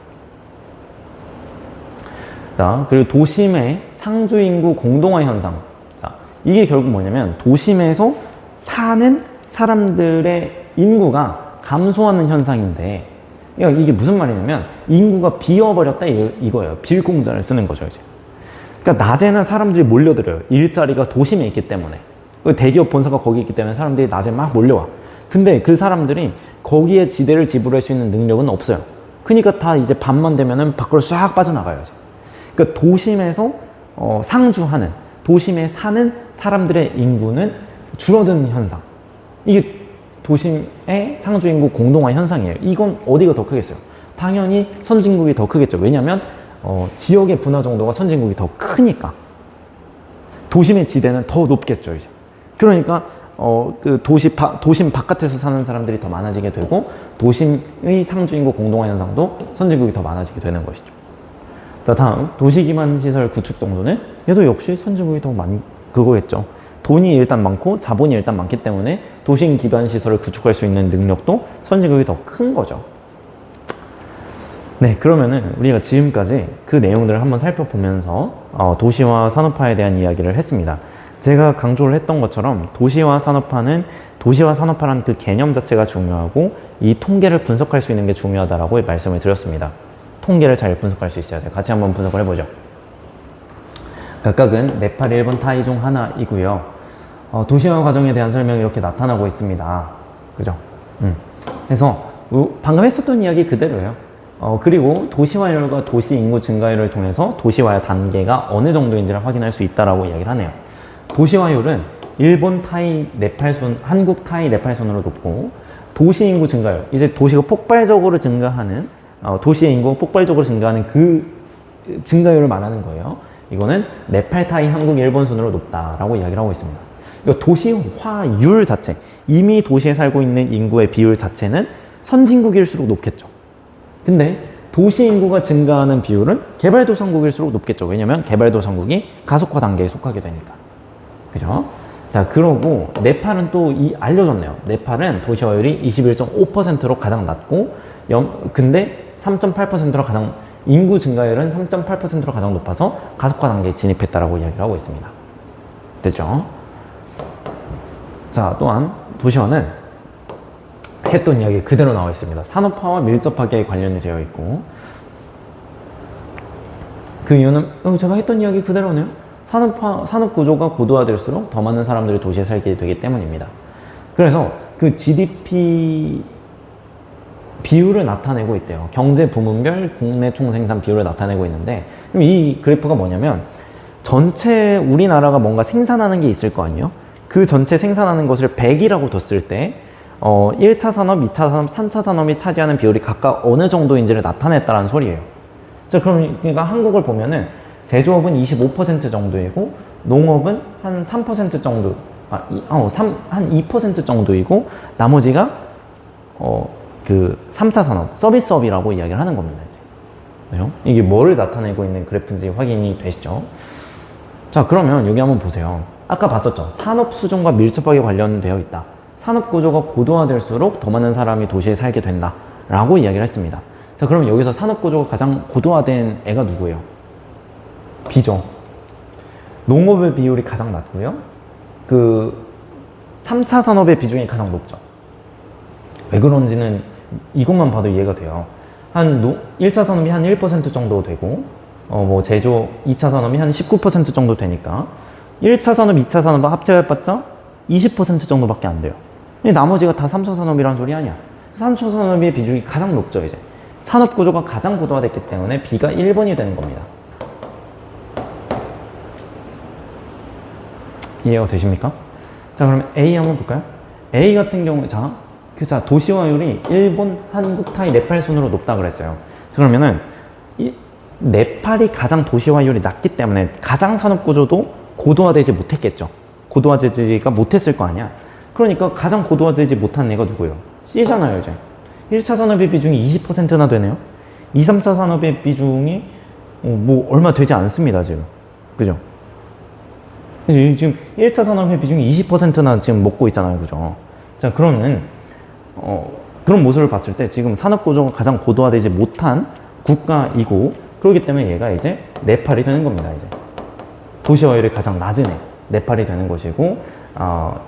자, 그리고 도심의 상주인구 공동화 현상. 자, 이게 결국 뭐냐면 도심에서 사는 사람들의 인구가 감소하는 현상인데, 이게 무슨 말이냐면 인구가 비어버렸다 이거예요. 빌공자를 쓰는 거죠, 이제. 그러니까 낮에는 사람들이 몰려들어요. 일자리가 도심에 있기 때문에. 대기업 본사가 거기 있기 때문에 사람들이 낮에 막 몰려와. 근데 그 사람들이 거기에 지대를 지불할 수 있는 능력은 없어요. 그러니까 다 이제 밤만 되면은 밖으로 싹 빠져나가요, 이제. 그러니까 도심에서 상주하는, 도심에 사는 사람들의 인구는 줄어드는 현상. 이게 도심의 상주인구 공동화 현상이에요. 이건 어디가 더 크겠어요? 당연히 선진국이 더 크겠죠. 왜냐하면 지역의 분화 정도가 선진국이 더 크니까. 도심의 지대는 더 높겠죠, 이제. 그러니까 그 도심 바깥에서 사는 사람들이 더 많아지게 되고, 도심의 상주인구 공동화 현상도 선진국이 더 많아지게 되는 것이죠. 자, 다음 도시 기반 시설 구축 정도는 얘도 역시 선진국이 더 많이 그거겠죠. 돈이 일단 많고 자본이 일단 많기 때문에 도시 기반 시설을 구축할 수 있는 능력도 선진국이 더 큰 거죠. 네, 그러면은 우리가 지금까지 그 내용들을 한번 살펴보면서 도시화 산업화에 대한 이야기를 했습니다. 제가 강조를 했던 것처럼 도시화 산업화라는 그 개념 자체가 중요하고, 이 통계를 분석할 수 있는 게 중요하다라고 말씀을 드렸습니다. 통계를 잘 분석할 수 있어야 돼요. 같이 한번 분석을 해보죠. 각각은 네팔, 일본, 타이 중 하나이고요. 도시화 과정에 대한 설명이 이렇게 나타나고 있습니다. 그죠? 그래서 방금 했었던 이야기 그대로예요. 그리고 도시화율과 도시 인구 증가율을 통해서 도시화의 단계가 어느 정도인지를 확인할 수 있다라고 이야기를 하네요. 도시화율은 일본, 타이, 네팔 순, 한국, 타이, 네팔 순으로 높고, 도시 인구 증가율, 이제 도시가 폭발적으로 증가하는, 도시의 인구가 폭발적으로 증가하는 그 증가율을 말하는 거예요. 이거는 네팔, 타이, 한국, 일본 순으로 높다라고 이야기를 하고 있습니다. 그러니까 도시화율 자체, 이미 도시에 살고 있는 인구의 비율 자체는 선진국일수록 높겠죠. 근데 도시 인구가 증가하는 비율은 개발도상국일수록 높겠죠. 왜냐면 개발도상국이 가속화 단계에 속하게 되니까. 그죠? 자, 그러고 네팔은 또 알려줬네요. 네팔은 도시화율이 21.5%로 가장 낮고, 근데 3.8%로 인구 증가율은 3.8%로 가장 높아서 가속화 단계에 진입했다라고 이야기를 하고 있습니다. 됐죠? 자, 또한 도시화는 했던 이야기 그대로 나와 있습니다. 산업화와 밀접하게 관련이 되어 있고, 그 이유는 제가 했던 이야기 그대로네요. 산업 구조가 고도화될수록 더 많은 사람들이 도시에 살게 되기 때문입니다. 그래서 그 GDP 비율을 나타내고 있대요. 경제 부문별 국내 총생산 비율을 나타내고 있는데, 그럼 이 그래프가 뭐냐면 전체 우리나라가 뭔가 생산하는 게 있을 거 아니에요? 그 전체 생산하는 것을 100이라고 뒀을 때 1차 산업, 2차 산업, 3차 산업이 차지하는 비율이 각각 어느 정도인지를 나타냈다는 소리예요. 자, 그러니까 한국을 보면은 제조업은 25% 정도이고, 농업은 한 3% 정도, 한 2% 정도이고, 나머지가 그 3차 산업, 서비스업이라고 이야기를 하는 겁니다. 이제. 그죠? 이게 뭐를 나타내고 있는 그래프인지 확인이 되시죠? 자, 그러면 여기 한번 보세요. 아까 봤었죠? 산업 수준과 밀접하게 관련되어 있다. 산업 구조가 고도화될수록 더 많은 사람이 도시에 살게 된다 라고 이야기를 했습니다. 자, 그럼 여기서 산업 구조가 가장 고도화된 애가 누구예요? B죠. 농업의 비율이 가장 낮고요. 그 3차 산업의 비중이 가장 높죠. 왜 그런지는 이것만 봐도 이해가 돼요. 1차 산업이 한 1% 정도 되고, 제조 2차 산업이 한 19% 정도 되니까 1차 산업, 2차 산업을 합쳐봤자 20% 정도밖에 안 돼요. 나머지가 다 3차 산업이란 소리 아니야. 3차 산업의 비중이 가장 높죠, 이제. 산업 구조가 가장 고도화됐기 때문에 B가 1번이 되는 겁니다. 이해가 되십니까? 자, 그럼 A 한번 볼까요? A 같은 경우, 자, 도시화율이 일본, 한국, 타이, 네팔 순으로 높다 그랬어요. 자, 그러면은 네팔이 가장 도시화율이 낮기 때문에 가장 산업 구조도 고도화되지 못했겠죠. 고도화되지가 못했을 거 아니야. 그러니까 가장 고도화되지 못한 애가 누구예요? C잖아요, 이제. 1차 산업의 비중이 20%나 되네요. 2, 3차 산업의 비중이 뭐 얼마 되지 않습니다, 지금. 그죠? 지금 1차 산업의 비중이 20%나 지금 먹고 있잖아요, 그죠? 자, 그러면 그런 모습을 봤을 때 지금 산업 구조가 가장 고도화되지 못한 국가이고, 그렇기 때문에 얘가 이제 네팔이 되는 겁니다, 이제. 도시화율이 가장 낮은 애, 네팔이 되는 것이고,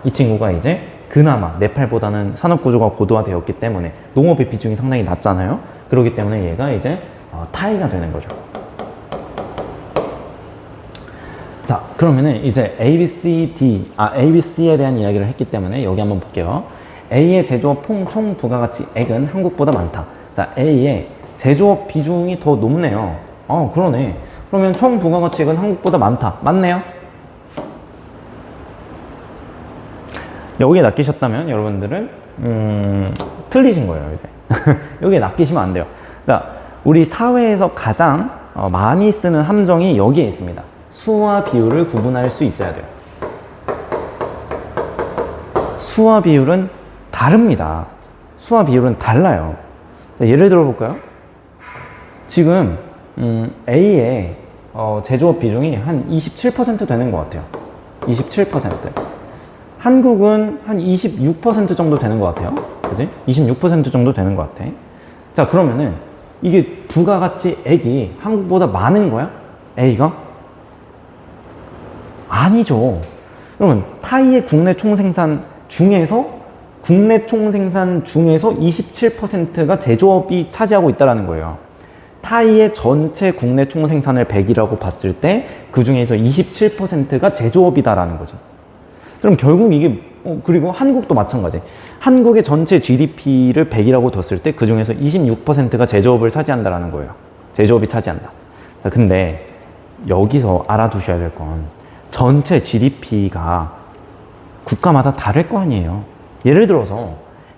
이 친구가 이제 그나마 네팔보다는 산업 구조가 고도화되었기 때문에 농업의 비중이 상당히 낮잖아요. 그렇기 때문에 얘가 이제 타이가 되는 거죠. 자, 그러면은 이제 A, B, C, D, A, B, C에 대한 이야기를 했기 때문에 여기 한번 볼게요. A의 제조업 총 부가가치액은 한국보다 많다. 자, A의 제조업 비중이 더 높네요. 그러네. 그러면 총 부가가치액은 한국보다 많다. 맞네요? 여기에 낚이셨다면 여러분들은 틀리신 거예요, 이제. 여기에 낚이시면 안 돼요. 자, 우리 사회에서 가장 많이 쓰는 함정이 여기에 있습니다. 수와 비율을 구분할 수 있어야 돼요. 수와 비율은 다릅니다. 수와 비율은 달라요. 자, 예를 들어 볼까요? 지금 A의 제조업 비중이 한 27% 되는 것 같아요. 27%. 한국은 한 26% 정도 되는 것 같아요. 그지? 26% 정도 되는 것 같아. 자, 그러면은 이게 부가가치액이 한국보다 많은 거야? A가? 아니죠. 그러면 타이의 국내 총생산 중에서 27%가 제조업이 차지하고 있다는 거예요. 타이의 전체 국내 총생산을 100이라고 봤을 때 그 중에서 27%가 제조업이다라는 거죠. 그럼 결국 이게 그리고 한국도 마찬가지. 한국의 전체 GDP를 100이라고 뒀을 때 그 중에서 26%가 제조업을 차지한다라는 거예요. 제조업이 차지한다. 자, 근데 여기서 알아두셔야 될 건 전체 GDP가 국가마다 다를 거 아니에요. 예를 들어서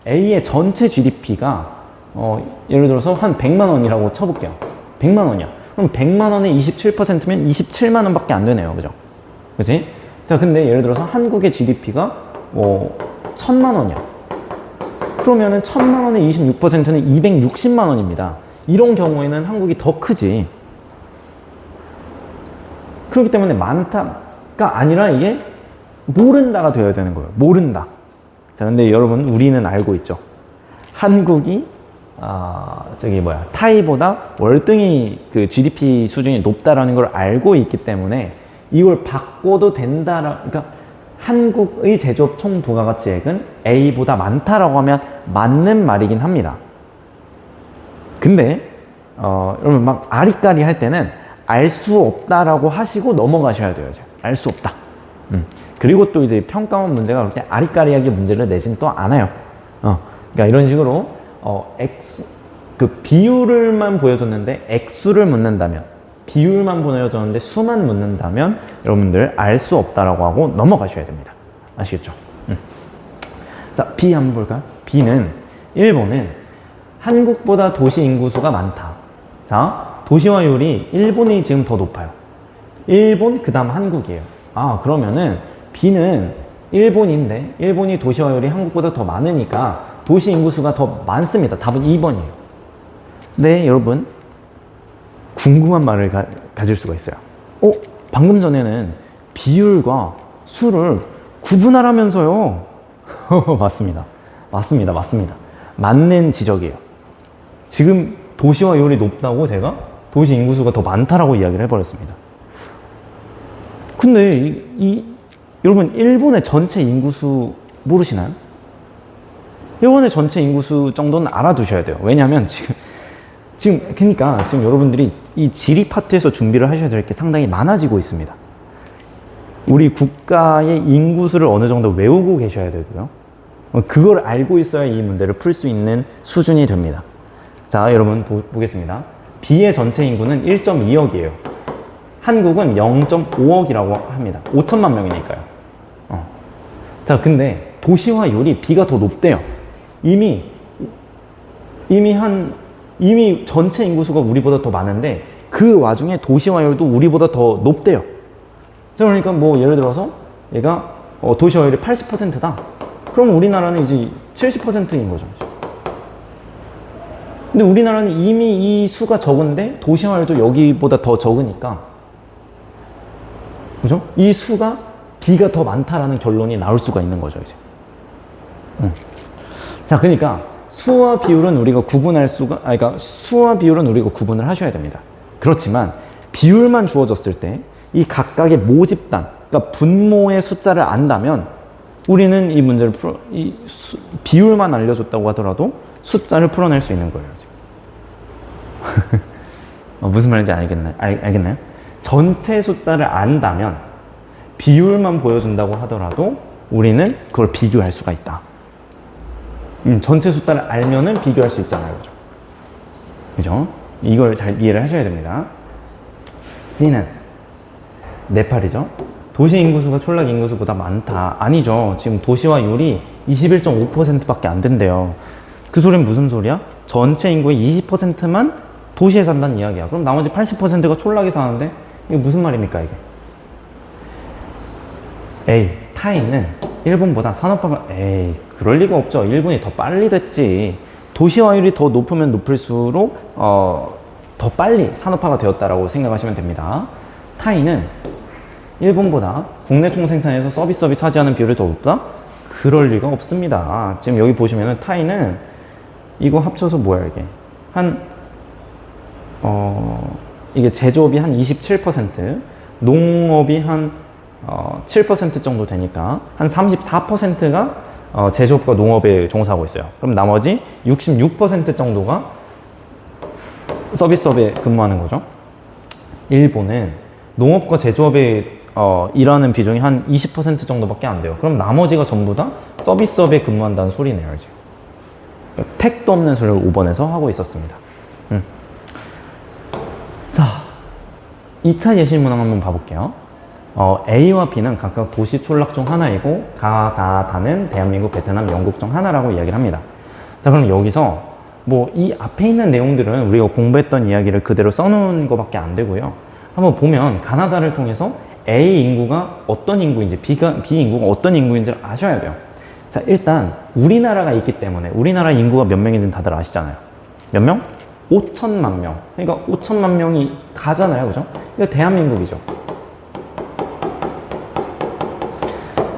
A의 전체 GDP가 예를 들어서 한 100만 원이라고 쳐볼게요. 100만 원이야. 그럼 100만 원에 27%면 27만 원밖에 안 되네요. 그죠? 그치? 자, 근데 예를 들어서 한국의 GDP가 1000만 원이야. 그러면은 1000만 원의 26%는 260만 원입니다. 이런 경우에는 한국이 더 크지. 그렇기 때문에 많다가 아니라 이게 모른다가 되어야 되는 거예요. 모른다. 자, 근데 여러분, 우리는 알고 있죠. 한국이 타이보다 월등히 그 GDP 수준이 높다라는 걸 알고 있기 때문에 이걸 바꿔도 그러니까 한국의 제조업 총 부가가치액은 A보다 많다라고 하면 맞는 말이긴 합니다. 근데 여러분 막 아리까리 할 때는 알 수 없다라고 하시고 넘어가셔야 돼요. 알 수 없다. 그리고 또 이제 평가원 문제가 그럴 때 아리까리하게 문제를 내진 또 않아요. 그러니까 이런 식으로 그 비율을만 보여줬는데 액수를 묻는다면, 비율만 보여줬는데 수만 묻는다면 여러분들 알 수 없다라고 하고 넘어가셔야 됩니다. 아시겠죠? 자, B 한번 볼까요? B는 일본은 한국보다 도시 인구수가 많다. 자, 도시화율이 일본이 지금 더 높아요. 일본 그 다음 한국이에요. 그러면은 B는 일본인데 일본이 도시화율이 한국보다 더 많으니까 도시 인구수가 더 많습니다. 답은 2번이에요. 네, 여러분 궁금한 말을 가질 수가 있어요. 방금 전에는 비율과 수를 구분하라면서요. 맞습니다. 맞는 지적이에요. 지금 도시화율이 높다고 제가 도시 인구수가 더 많다라고 이야기를 해버렸습니다. 근데 여러분 일본의 전체 인구수 모르시나요? 일본의 전체 인구수 정도는 알아두셔야 돼요. 왜냐하면 그러니까 지금 여러분들이 이 지리 파트에서 준비를 하셔야 될 게 상당히 많아지고 있습니다. 우리 국가의 인구수를 어느 정도 외우고 계셔야 되고요. 그걸 알고 있어야 이 문제를 풀 수 있는 수준이 됩니다. 자, 여러분 보겠습니다. B의 전체 인구는 1.2억이에요. 한국은 0.5억이라고 합니다. 5천만 명이니까요. 자, 근데 도시화율이 B가 더 높대요. 이미 전체 인구수가 우리보다 더 많은데 그 와중에 도시화율도 우리보다 더 높대요. 자, 그러니까 뭐 예를 들어서 얘가 도시화율이 80%다. 그럼 우리나라는 이제 70%인 거죠. 근데 우리나라는 이미 이 수가 적은데 도시화율도 여기보다 더 적으니까, 그죠? 이 수가 B가 더 많다라는 결론이 나올 수가 있는 거죠, 이제. 자, 그러니까 수와 비율은 우리가 구분할 수가, 그러니까 수와 비율은 우리가 구분을 하셔야 됩니다. 그렇지만 비율만 주어졌을 때 이 각각의 모집단, 그러니까 분모의 숫자를 안다면 우리는 이 문제를 비율만 알려줬다고 하더라도 숫자를 풀어낼 수 있는 거예요. 무슨 말인지 알겠나요? 전체 숫자를 안다면 비율만 보여준다고 하더라도 우리는 그걸 비교할 수가 있다. 전체 숫자를 알면은 비교할 수 있잖아요. 그죠? 이걸 잘 이해를 하셔야 됩니다. C는 네팔이죠. 도시 인구수가 촌락 인구수보다 많다. 아니죠. 지금 도시화율이 21.5%밖에 안 된대요. 그 소리는 무슨 소리야? 전체 인구의 20%만 도시에 산다는 이야기야. 그럼 나머지 80%가 촌락에 사는데 이게 무슨 말입니까, 이게? 에이, 타이는 일본보다 산업화가 그럴 리가 없죠. 일본이 더 빨리 됐지. 도시화율이 더 높으면 높을수록 더 빨리 산업화가 되었다라고 생각하시면 됩니다. 타이는 일본보다 국내 총생산에서 서비스업이 차지하는 비율이 더 높다? 그럴 리가 없습니다. 지금 여기 보시면은 타이는 이거 합쳐서 뭐야, 이게? 이게 제조업이 한 27%, 농업이 한 7% 정도 되니까 한 34%가 제조업과 농업에 종사하고 있어요. 그럼 나머지 66% 정도가 서비스업에 근무하는 거죠. 일본은 농업과 제조업에 일하는 비중이 한 20% 정도밖에 안 돼요. 그럼 나머지가 전부 다 서비스업에 근무한다는 소리네요, 이제. 그러니까 택도 없는 소리를 5번에서 하고 있었습니다. 자, 2차 예시 문항 한번 봐볼게요. A와 B는 각각 도시 촌락 중 하나이고 다는 대한민국, 베트남, 영국 중 하나라고 이야기를 합니다. 자, 그럼 여기서 뭐 이 앞에 있는 내용들은 우리가 공부했던 이야기를 그대로 써놓은 것밖에 안 되고요. 한번 보면 가나다를 통해서 A 인구가 어떤 인구인지 B 인구가 어떤 인구인지를 아셔야 돼요. 자, 일단 우리나라가 있기 때문에 우리나라 인구가 몇 명인지는 다들 아시잖아요. 몇 명? 5천만 명. 그러니까 5천만 명이 가잖아요, 그죠? 이거 대한민국이죠.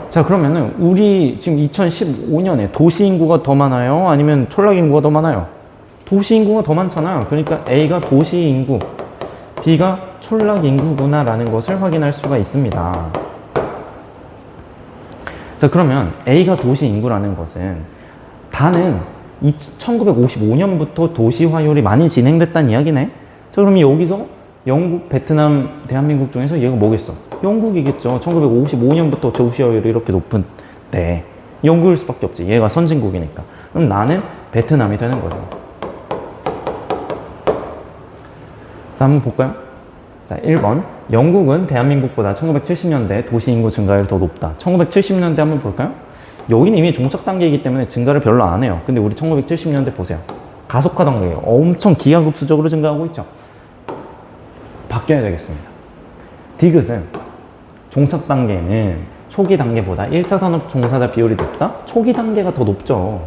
자, 그러면은 우리 지금 2015년에 도시 인구가 더 많아요? 아니면 촌락 인구가 더 많아요? 도시 인구가 더 많잖아요. 그러니까 A가 도시 인구, B가 촌락 인구구나 라는 것을 확인할 수가 있습니다. 자, 그러면 A가 도시 인구라는 것은 다는 1955년부터 도시화율이 많이 진행됐다는 이야기네. 자, 그럼 여기서 영국, 베트남, 대한민국 중에서 얘가 뭐겠어? 영국이겠죠. 1955년부터 도시화율이 이렇게 높은데 영국일 수밖에 없지. 얘가 선진국이니까. 그럼 나는 베트남이 되는 거죠. 자, 한번 볼까요? 자, 1번. 영국은 대한민국보다 1970년대 도시 인구 증가율이 더 높다. 1970년대 한번 볼까요? 여기는 이미 종착 단계이기 때문에 증가를 별로 안 해요. 근데 우리 1970년대 보세요. 가속화 단계예요. 엄청 기하급수적으로 증가하고 있죠. 바뀌어야 되겠습니다. 디귿은 종착 단계는 초기 단계보다 1차 산업 종사자 비율이 높다? 초기 단계가 더 높죠.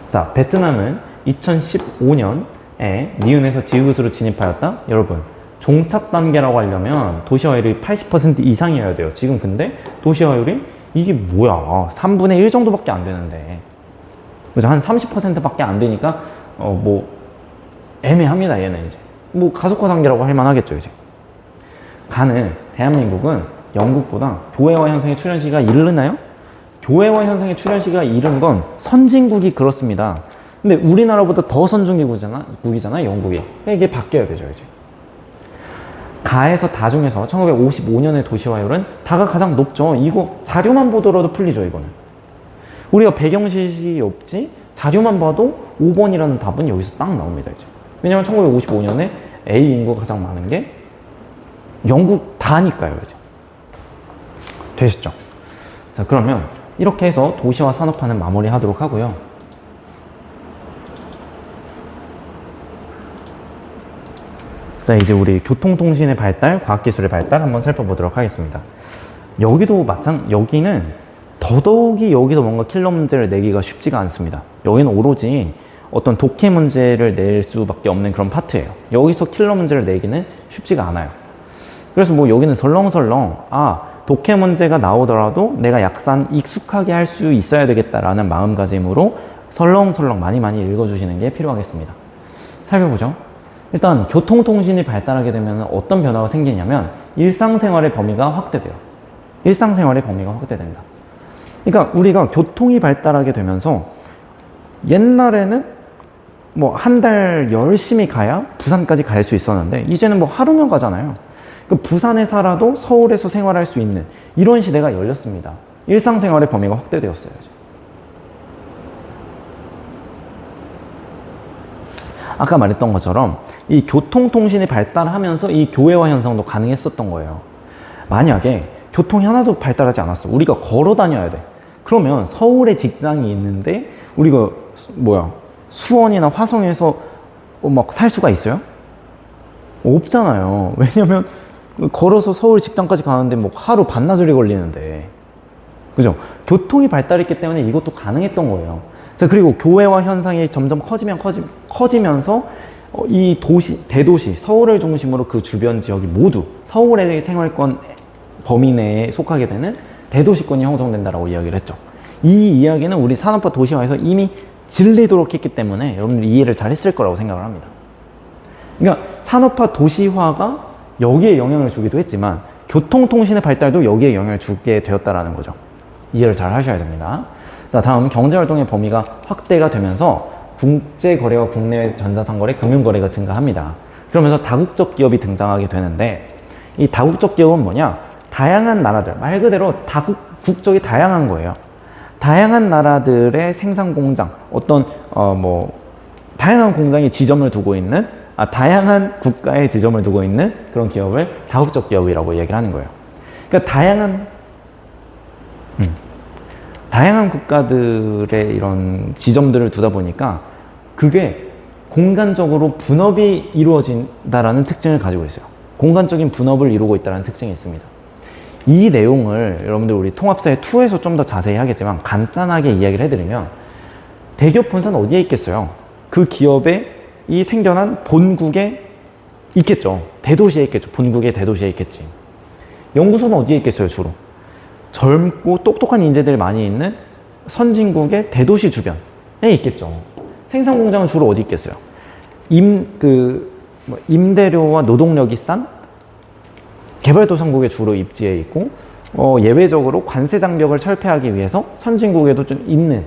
자, 베트남은 2015년에 니은에서 디귿으로 진입하였다? 여러분, 종착 단계라고 하려면 도시화율이 80% 이상이어야 돼요. 지금 근데 도시화율이 이게 뭐야? 3분의 1 정도밖에 안 되는데. 그래서 한 30%밖에 안 되니까 뭐 애매합니다, 얘는 이제. 뭐 가속화 단계라고 할 만하겠죠, 이제. 가는 대한민국은 영국보다 교회화 현상의 출현 시기가 이르나요? 교회화 현상의 출현 시기가 이른 건 선진국이 그렇습니다. 근데 우리나라보다 더 선진국이잖아, 영국이. 그러니까 이게 바뀌어야 되죠, 이제. 가에서 다 중에서 1955년의 도시화율은 다가 가장 높죠. 이거 자료만 보더라도 풀리죠, 이거는. 우리가 배경시식이 없지 자료만 봐도 5번이라는 답은 여기서 딱 나옵니다, 이제. 왜냐면 1955년에 A 인구가 가장 많은 게 영국 다니까요, 이제. 되셨죠? 자, 그러면 이렇게 해서 도시와 산업화는 마무리하도록 하고요. 자, 이제 우리 교통통신의 발달, 과학기술의 발달 한번 살펴보도록 하겠습니다. 여기는 더더욱이 여기서 뭔가 킬러 문제를 내기가 쉽지가 않습니다. 여기는 오로지 어떤 독해 문제를 낼 수밖에 없는 그런 파트예요. 여기서 킬러 문제를 내기는 쉽지가 않아요. 그래서 뭐 여기는 설렁설렁 독해 문제가 나오더라도 내가 약간 익숙하게 할 수 있어야 되겠다라는 마음가짐으로 설렁설렁 많이 읽어주시는 게 필요하겠습니다. 살펴보죠. 일단 교통통신이 발달하게 되면 어떤 변화가 생기냐면 일상생활의 범위가 확대돼요. 일상생활의 범위가 확대된다. 그러니까 우리가 교통이 발달하게 되면서 옛날에는 뭐 한 달 열심히 가야 부산까지 갈 수 있었는데 이제는 뭐 하루면 가잖아요. 부산에 살아도 서울에서 생활할 수 있는 이런 시대가 열렸습니다. 일상생활의 범위가 확대되었어요. 아까 말했던 것처럼 이 교통통신이 발달하면서 이 교회화 현상도 가능했었던 거예요. 만약에 교통이 하나도 발달하지 않았어. 우리가 걸어 다녀야 돼. 그러면 서울에 직장이 있는데 우리가 수원이나 화성에서 막 살 수가 있어요? 없잖아요. 왜냐면 걸어서 서울 직장까지 가는데 뭐 하루 반나절이 걸리는데, 그죠? 교통이 발달했기 때문에 이것도 가능했던 거예요. 자, 그리고 교회화 현상이 점점 커지면서 이 대도시, 서울을 중심으로 그 주변 지역이 모두 서울의 생활권 범위 내에 속하게 되는 대도시권이 형성된다라고 이야기를 했죠. 이 이야기는 우리 산업화 도시화에서 이미 진리도록 했기 때문에 여러분들이 이해를 잘 했을 거라고 생각을 합니다. 그러니까 산업화 도시화가 여기에 영향을 주기도 했지만 교통통신의 발달도 여기에 영향을 주게 되었다라는 거죠. 이해를 잘 하셔야 됩니다. 자, 다음 경제활동의 범위가 확대가 되면서 국제거래와 국내외 전자상거래, 금융거래가 증가합니다. 그러면서 다국적 기업이 등장하게 되는데 이 다국적 기업은 뭐냐? 다양한 나라들, 말 그대로 국적이 다양한 거예요. 다양한 나라들의 생산 공장, 다양한 공장이 지점을 두고 있는, 다양한 국가에 지점을 두고 있는 그런 기업을 다국적 기업이라고 얘기를 하는 거예요. 그러니까 다양한 국가들의 이런 지점들을 두다 보니까 그게 공간적으로 분업이 이루어진다라는 특징을 가지고 있어요. 공간적인 분업을 이루고 있다는 특징이 있습니다. 이 내용을 여러분들 우리 통합사회 2에서 좀 더 자세히 하겠지만 간단하게 이야기를 해드리면 대기업 본사는 어디에 있겠어요? 그 기업의 이 생겨난 본국에 있겠죠. 대도시에 있겠죠. 본국의 대도시에 있겠지. 연구소는 어디에 있겠어요, 주로? 젊고 똑똑한 인재들이 많이 있는 선진국의 대도시 주변에 있겠죠. 생산 공장은 주로 어디 있겠어요? 임대료와 노동력이 싼 개발도상국에 주로 입지해 있고, 예외적으로 관세 장벽을 철폐하기 위해서 선진국에도 좀 있는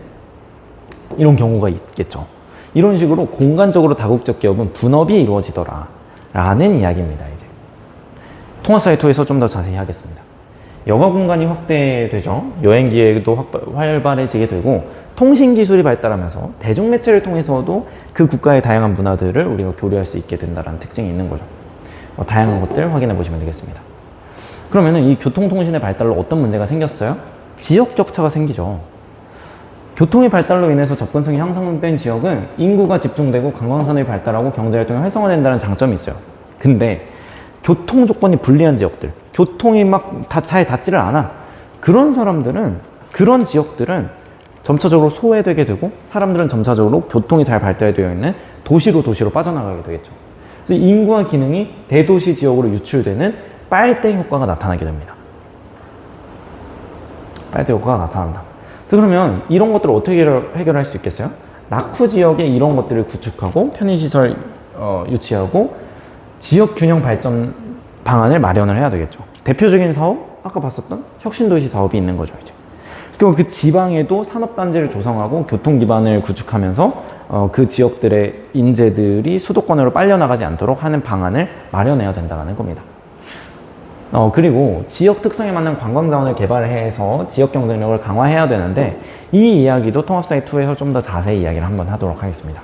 이런 경우가 있겠죠. 이런 식으로 공간적으로 다국적 기업은 분업이 이루어지더라 라는 이야기입니다. 이제 통합사회 2에서 좀 더 자세히 하겠습니다. 여가 공간이 확대되죠. 여행 기회도 활발해지게 되고, 통신 기술이 발달하면서 대중매체를 통해서도 그 국가의 다양한 문화들을 우리가 교류할 수 있게 된다는 특징이 있는 거죠. 다양한 것들 확인해 보시면 되겠습니다. 그러면은 이 교통통신의 발달로 어떤 문제가 생겼어요? 지역 격차가 생기죠. 교통의 발달로 인해서 접근성이 향상된 지역은 인구가 집중되고 관광산업이 발달하고 경제활동이 활성화된다는 장점이 있어요. 근데 교통 조건이 불리한 지역들, 교통이 막 잘 닿지를 않아. 그런 지역들은 점차적으로 소외되게 되고, 사람들은 점차적으로 교통이 잘 발달되어 있는 도시로 빠져나가게 되겠죠. 그래서 인구와 기능이 대도시 지역으로 유출되는 빨대 효과가 나타나게 됩니다. 빨대 효과가 나타난다. 그러면 이런 것들을 어떻게 해결할 수 있겠어요? 낙후 지역에 이런 것들을 구축하고 편의시설 유치하고 지역 균형 발전 방안을 마련을 해야 되겠죠. 대표적인 사업, 아까 봤었던 혁신도시 사업이 있는 거죠. 이제. 그리고 그 지방에도 산업단지를 조성하고 교통 기반을 구축하면서 그 지역들의 인재들이 수도권으로 빨려나가지 않도록 하는 방안을 마련해야 된다는 겁니다. 그리고 지역 특성에 맞는 관광 자원을 개발해서 지역 경쟁력을 강화해야 되는데, 이 이야기도 통합사회 2에서 좀 더 자세히 이야기를 한번 하도록 하겠습니다.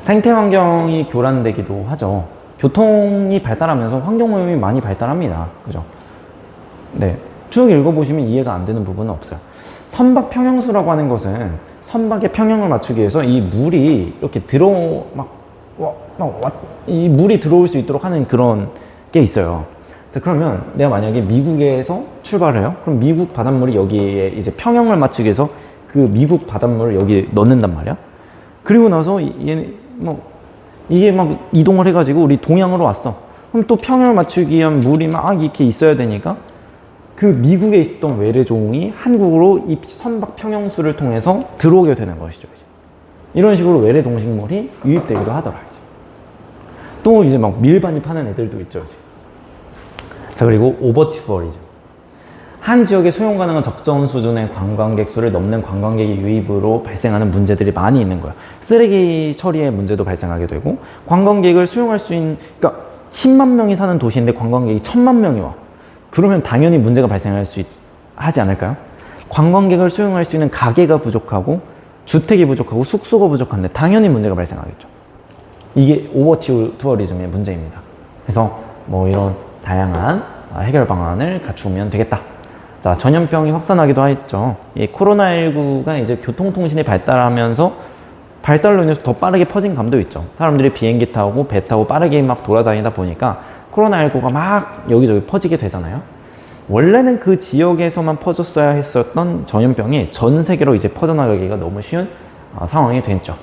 생태 환경이 교란되기도 하죠. 교통이 발달하면서 환경 오염이 많이 발달합니다. 그죠? 네. 쭉 읽어보시면 이해가 안 되는 부분은 없어요. 선박 평형수라고 하는 것은 선박의 평형을 맞추기 위해서 이 물이 이렇게 이 물이 들어올 수 있도록 하는 그런 게 있어요. 자, 그러면 내가 만약에 미국에서 출발을 해요. 그럼 미국 바닷물이 여기에 이제 평형을 맞추기 위해서 그 미국 바닷물을 여기 넣는단 말이야. 그리고 나서 이게 막 이동을 해가지고 우리 동양으로 왔어. 그럼 또 평형을 맞추기 위한 물이 막 이렇게 있어야 되니까 그 미국에 있었던 외래종이 한국으로 이 선박 평형수를 통해서 들어오게 되는 것이죠. 이제. 이런 식으로 외래 동식물이 유입되기도 하더라. 이제. 또 이제 막 밀반입 하는 애들도 있죠. 이제. 자, 그리고 오버튜어리즘. 한 지역에 수용 가능한 적정 수준의 관광객 수를 넘는 관광객의 유입으로 발생하는 문제들이 많이 있는 거야. 쓰레기 처리의 문제도 발생하게 되고, 관광객을 수용할 수 있는, 그러니까 10만 명이 사는 도시인데 관광객이 1000만 명이 와. 그러면 당연히 문제가 발생할 수 하지 않을까요? 관광객을 수용할 수 있는 가게가 부족하고, 주택이 부족하고, 숙소가 부족한데 당연히 문제가 발생하겠죠. 이게 오버투어리즘의 문제입니다. 그래서 뭐 이런 다양한 해결 방안을 갖추면 되겠다. 자, 전염병이 확산하기도 했죠. 이 코로나19가 이제 교통통신이 발달하면서 발달로 인해서 더 빠르게 퍼진 감도 있죠. 사람들이 비행기 타고 배 타고 빠르게 막 돌아다니다 보니까 코로나19가 막 여기저기 퍼지게 되잖아요. 원래는 그 지역에서만 퍼졌어야 했었던 전염병이 전 세계로 이제 퍼져나가기가 너무 쉬운 상황이 됐죠.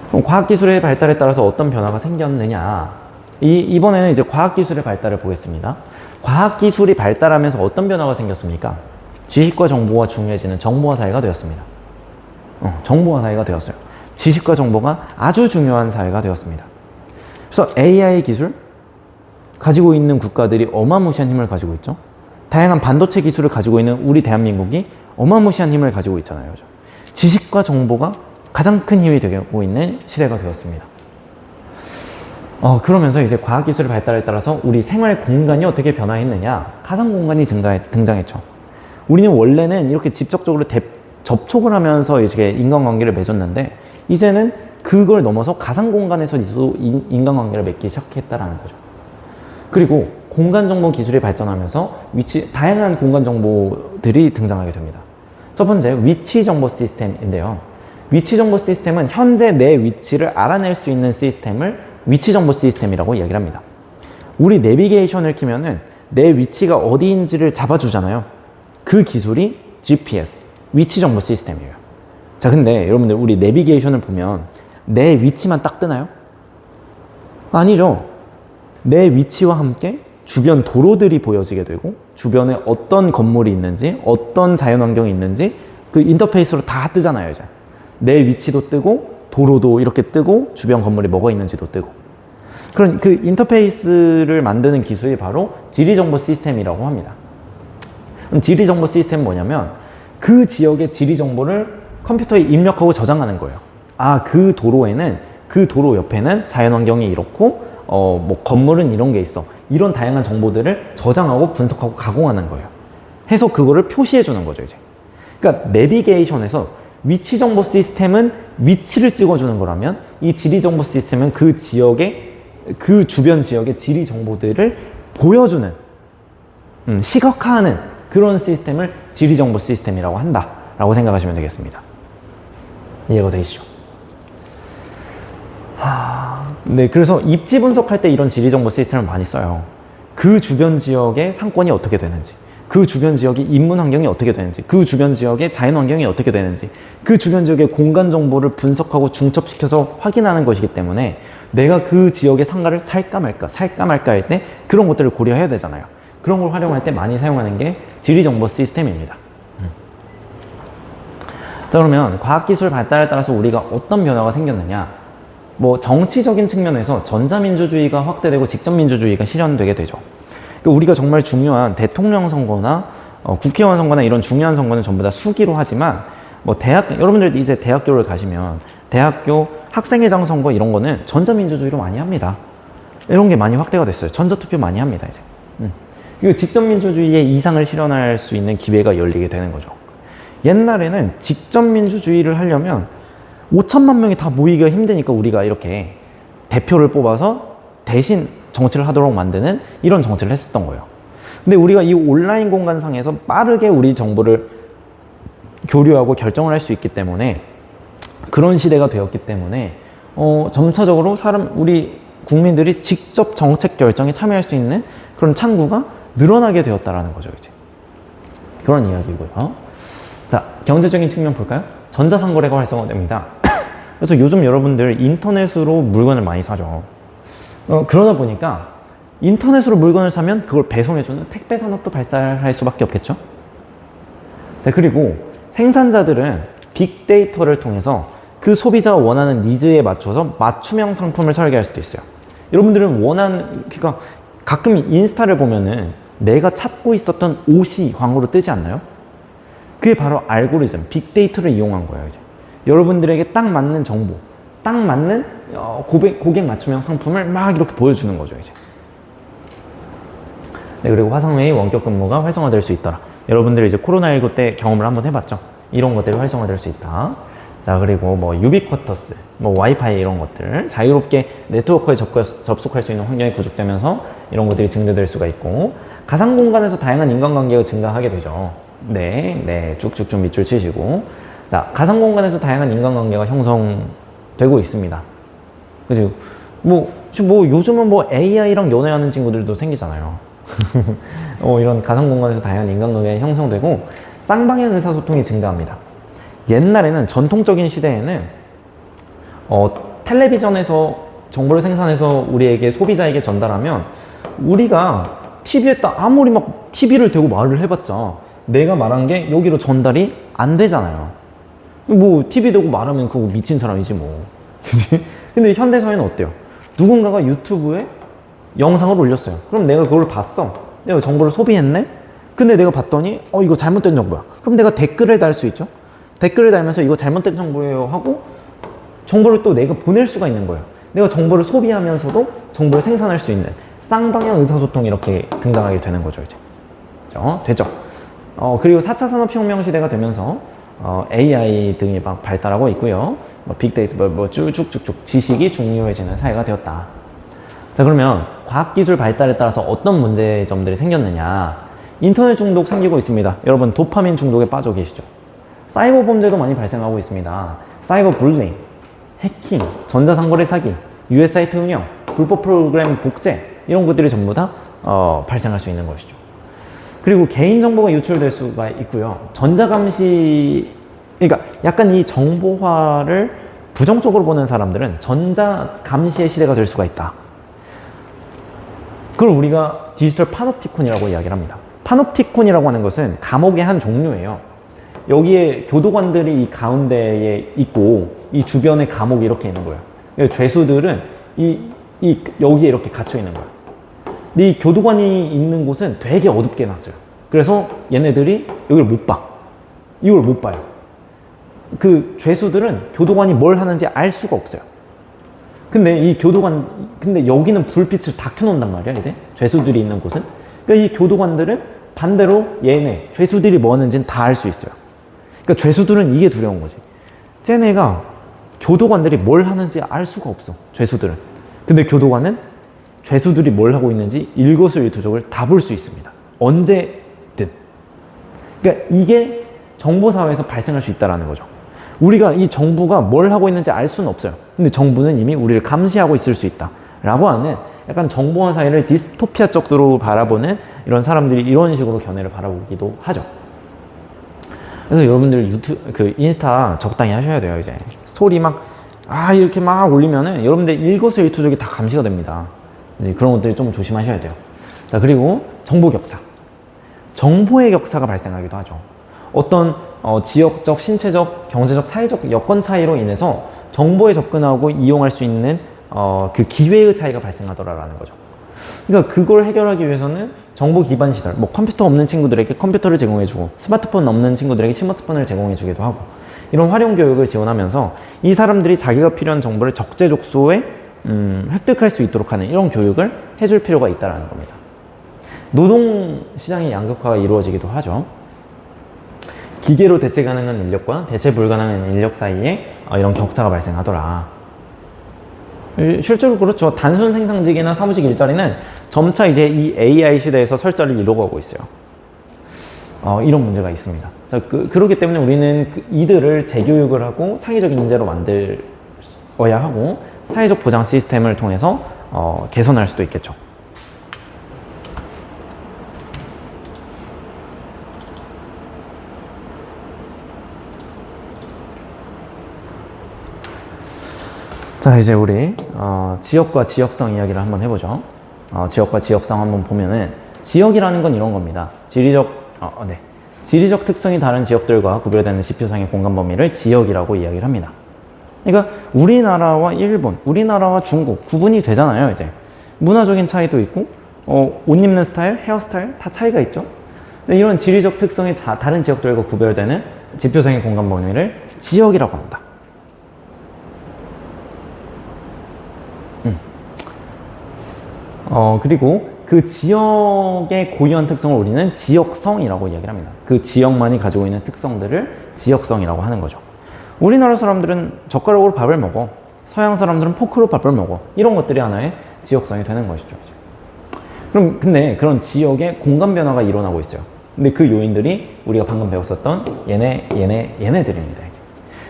그럼 과학기술의 발달에 따라서 어떤 변화가 생겼느냐. 이번에는 이제 과학기술의 발달을 보겠습니다. 과학기술이 발달하면서 어떤 변화가 생겼습니까? 지식과 정보가 중요해지는 정보화 사회가 되었습니다. 정보화 사회가 되었어요. 지식과 정보가 아주 중요한 사회가 되었습니다. 그래서 AI 기술 가지고 있는 국가들이 어마무시한 힘을 가지고 있죠. 다양한 반도체 기술을 가지고 있는 우리 대한민국이 어마무시한 힘을 가지고 있잖아요. 지식과 정보가 가장 큰 힘이 되고 있는 시대가 되었습니다. 그러면서 이제 과학기술의 발달에 따라서 우리 생활 공간이 어떻게 변화했느냐. 가상 공간이 등장했죠. 우리는 원래는 이렇게 직접적으로 접촉을 하면서 이제 인간관계를 맺었는데, 이제는 그걸 넘어서 가상 공간에서도 인간관계를 맺기 시작했다라는 거죠. 그리고 공간정보 기술이 발전하면서 다양한 공간정보들이 등장하게 됩니다. 첫 번째, 위치정보 시스템인데요. 위치정보 시스템은 현재 내 위치를 알아낼 수 있는 시스템을 위치정보 시스템이라고 이야기를 합니다. 우리 내비게이션을 키면은 내 위치가 어디인지를 잡아주잖아요. 그 기술이 GPS, 위치정보 시스템이에요. 자, 근데 여러분들 우리 내비게이션을 보면 내 위치만 딱 뜨나요? 아니죠. 내 위치와 함께 주변 도로들이 보여지게 되고, 주변에 어떤 건물이 있는지, 어떤 자연환경이 있는지 그 인터페이스로 다 뜨잖아요. 이제 내 위치도 뜨고 도로도 이렇게 뜨고 주변 건물이 뭐가 있는지도 뜨고. 그런 그 인터페이스를 만드는 기술이 바로 지리정보 시스템이라고 합니다. 그럼 지리정보 시스템은 뭐냐면 그 지역의 지리정보를 컴퓨터에 입력하고 저장하는 거예요. 그 도로에는, 그 도로 옆에는 자연환경이 이렇고 뭐 건물은 이런 게 있어. 이런 다양한 정보들을 저장하고 분석하고 가공하는 거예요. 해서 그거를 표시해 주는 거죠, 이제. 그러니까 내비게이션에서 위치 정보 시스템은 위치를 찍어주는 거라면, 이 지리 정보 시스템은 그 지역의, 그 주변 지역의 지리 정보들을 보여주는, 시각화하는 그런 시스템을 지리 정보 시스템이라고 한다라고 생각하시면 되겠습니다. 이해가 되시죠? 네, 그래서 입지 분석할 때 이런 지리 정보 시스템을 많이 써요. 그 주변 지역의 상권이 어떻게 되는지, 그 주변 지역의 인문 환경이 어떻게 되는지, 그 주변 지역의 자연 환경이 어떻게 되는지, 그 주변 지역의 공간 정보를 분석하고 중첩시켜서 확인하는 것이기 때문에 내가 그 지역의 상가를 살까 말까 할 때 그런 것들을 고려해야 되잖아요. 그런 걸 활용할 때 많이 사용하는 게 지리 정보 시스템입니다. 자, 그러면 과학기술 발달에 따라서 우리가 어떤 변화가 생겼느냐. 뭐 정치적인 측면에서 전자민주주의가 확대되고 직접민주주의가 실현되게 되죠. 그러니까 우리가 정말 중요한 대통령 선거나 국회의원 선거나 이런 중요한 선거는 전부 다 수기로 하지만, 뭐 여러분들 이제 대학교를 가시면 대학교 학생회장 선거 이런 거는 전자민주주의로 많이 합니다. 이런 게 많이 확대가 됐어요. 전자투표 많이 합니다, 이제. 그리고 직접민주주의의 이상을 실현할 수 있는 기회가 열리게 되는 거죠. 옛날에는 직접민주주의를 하려면 5천만 명이 다 모이기가 힘드니까 우리가 이렇게 대표를 뽑아서 대신 정치를 하도록 만드는 이런 정치를 했었던 거예요. 근데 우리가 이 온라인 공간상에서 빠르게 우리 정보를 교류하고 결정을 할 수 있기 때문에, 그런 시대가 되었기 때문에 점차적으로 우리 국민들이 직접 정책 결정에 참여할 수 있는 그런 창구가 늘어나게 되었다라는 거죠, 이제. 그런 이야기고요. 자, 경제적인 측면 볼까요? 전자상거래가 활성화됩니다. 그래서 요즘 여러분들 인터넷으로 물건을 많이 사죠. 그러다 보니까 인터넷으로 물건을 사면 그걸 배송해주는 택배 산업도 발달할 수밖에 없겠죠. 자, 그리고 생산자들은 빅데이터를 통해서 그 소비자가 원하는 니즈에 맞춰서 맞춤형 상품을 설계할 수도 있어요. 여러분들은 그러니까 가끔 인스타를 보면은 내가 찾고 있었던 옷이 광고로 뜨지 않나요? 그게 바로 알고리즘, 빅데이터를 이용한 거예요, 이제. 여러분들에게 딱 맞는 정보, 딱 맞는 고객 맞춤형 상품을 막 이렇게 보여주는 거죠, 이제. 네, 그리고 화상회의, 원격 근무가 활성화될 수 있더라. 여러분들이 이제 코로나19 때 경험을 한번 해봤죠. 이런 것들이 활성화될 수 있다. 자, 그리고 뭐 유비쿼터스, 뭐 와이파이 이런 것들, 자유롭게 네트워크에 접속할 수 있는 환경이 구축되면서 이런 것들이 증대될 수가 있고, 가상 공간에서 다양한 인간관계가 증가하게 되죠. 네, 쭉쭉쭉 밑줄 치시고. 자, 가상 공간에서 다양한 인간관계가 형성되고 있습니다. 그죠? 뭐 요즘은 뭐 AI랑 연애하는 친구들도 생기잖아요. 이런 가상 공간에서 다양한 인간관계가 형성되고, 쌍방향 의사소통이 증가합니다. 옛날에는 전통적인 시대에는 텔레비전에서 정보를 생산해서 우리에게 소비자에게 전달하면, 우리가 TV에다 아무리 막 TV를 대고 말을 해봤자 내가 말한 게 여기로 전달이 안 되잖아요. 뭐 TV 대고 말하면 그거 미친 사람이지 뭐. 근데 현대사회는 어때요? 누군가가 유튜브에 영상을 올렸어요. 그럼 내가 그걸 봤어. 내가 정보를 소비했네? 근데 내가 봤더니 이거 잘못된 정보야. 그럼 내가 댓글을 달 수 있죠? 댓글을 달면서 이거 잘못된 정보예요 하고 정보를 또 내가 보낼 수가 있는 거예요. 내가 정보를 소비하면서도 정보를 생산할 수 있는 쌍방향 의사소통이 이렇게 등장하게 되는 거죠, 이제. 그렇죠? 되죠? 그리고 4차 산업혁명 시대가 되면서 AI 등이 막 발달하고 있고요. 빅데이터 쭉쭉쭉쭉 지식이 중요해지는 사회가 되었다. 자, 그러면 과학기술 발달에 따라서 어떤 문제점들이 생겼느냐. 인터넷 중독 생기고 있습니다. 여러분 도파민 중독에 빠져 계시죠? 사이버 범죄도 많이 발생하고 있습니다. 사이버 불링, 해킹, 전자상거래 사기, US 사이트 운영, 불법 프로그램 복제, 이런 것들이 전부 다 발생할 수 있는 것이죠. 그리고 개인정보가 유출될 수가 있고요. 전자감시, 그러니까 약간 이 정보화를 부정적으로 보는 사람들은 전자감시의 시대가 될 수가 있다. 그걸 우리가 디지털 파놉티콘이라고 이야기를 합니다. 파놉티콘이라고 하는 것은 감옥의 한 종류예요. 여기에 교도관들이 이 가운데에 있고 이 주변에 감옥이 이렇게 있는 거예요. 죄수들은 여기에 이렇게 갇혀 있는 거예요. 근데 이 교도관이 있는 곳은 되게 어둡게 해놨어요. 그래서 얘네들이 여기를 못 봐. 이걸 못 봐요. 그 죄수들은 교도관이 뭘 하는지 알 수가 없어요. 근데 근데 여기는 불빛을 다 켜놓는단 말이야, 이제. 죄수들이 있는 곳은. 그러니까 이 교도관들은 반대로 죄수들이 뭐 하는지는 다 알 수 있어요. 그러니까 죄수들은 이게 두려운 거지. 쟤네가 교도관들이 뭘 하는지 알 수가 없어, 죄수들은. 근데 교도관은 죄수들이 뭘 하고 있는지 일거수일투족을 다 볼 수 있습니다. 언제든. 그러니까 이게 정보사회에서 발생할 수 있다는 거죠. 우리가 이 정부가 뭘 하고 있는지 알 수는 없어요. 근데 정부는 이미 우리를 감시하고 있을 수 있다 라고 하는 약간 정보화 사회를 디스토피아 쪽으로 바라보는 이런 사람들이 이런 식으로 견해를 바라보기도 하죠. 그래서 여러분들 인스타 적당히 하셔야 돼요. 이제 스토리 이렇게 막 올리면은 여러분들 일거수일투족이 다 감시가 됩니다. 이제 그런 것들이 좀 조심하셔야 돼요. 자, 그리고 정보 격차. 정보의 격차가 발생하기도 하죠. 어떤 지역적, 신체적, 경제적, 사회적 여건 차이로 인해서 정보에 접근하고 이용할 수 있는 그 기회의 차이가 발생하더라라는 거죠. 그러니까 그걸 해결하기 위해서는 정보 기반 시설, 뭐 컴퓨터 없는 친구들에게 컴퓨터를 제공해주고 스마트폰 없는 친구들에게 스마트폰을 제공해주기도 하고 이런 활용 교육을 지원하면서 이 사람들이 자기가 필요한 정보를 적재적소에 획득할 수 있도록 하는 이런 교육을 해줄 필요가 있다는 겁니다. 노동시장의 양극화가 이루어지기도 하죠. 기계로 대체 가능한 인력과 대체 불가능한 인력 사이에 이런 격차가 발생하더라. 실제로 그렇죠. 단순 생산직이나 사무직 일자리는 점차 이제 이 AI 시대에서 설자를 이루어가고 있어요. 이런 문제가 있습니다. 자, 그렇기 때문에 우리는 이들을 재교육을 하고 창의적인 인재로 만들어야 하고 사회적 보장 시스템을 통해서 개선할 수도 있겠죠. 자, 이제 우리 지역과 지역성 이야기를 한번 해보죠. 지역과 지역성 한번 보면은 지역이라는 건 이런 겁니다. 지리적 특성이 다른 지역들과 구별되는 지표상의 공간 범위를 지역이라고 이야기를 합니다. 그러니까 우리나라와 일본, 우리나라와 중국 구분이 되잖아요. 이제 문화적인 차이도 있고 옷 입는 스타일, 헤어스타일 다 차이가 있죠. 이런 지리적 특성이 다른 지역들과 구별되는 지표상의 공간 범위를 지역이라고 한다. 그리고 그 지역의 고유한 특성을 우리는 지역성이라고 이야기를 합니다. 그 지역만이 가지고 있는 특성들을 지역성이라고 하는 거죠. 우리나라 사람들은 젓가락으로 밥을 먹어. 서양 사람들은 포크로 밥을 먹어. 이런 것들이 하나의 지역성이 되는 것이죠. 근데 그런 지역의 공간 변화가 일어나고 있어요. 근데 그 요인들이 우리가 방금 배웠었던 얘네들입니다. 이제.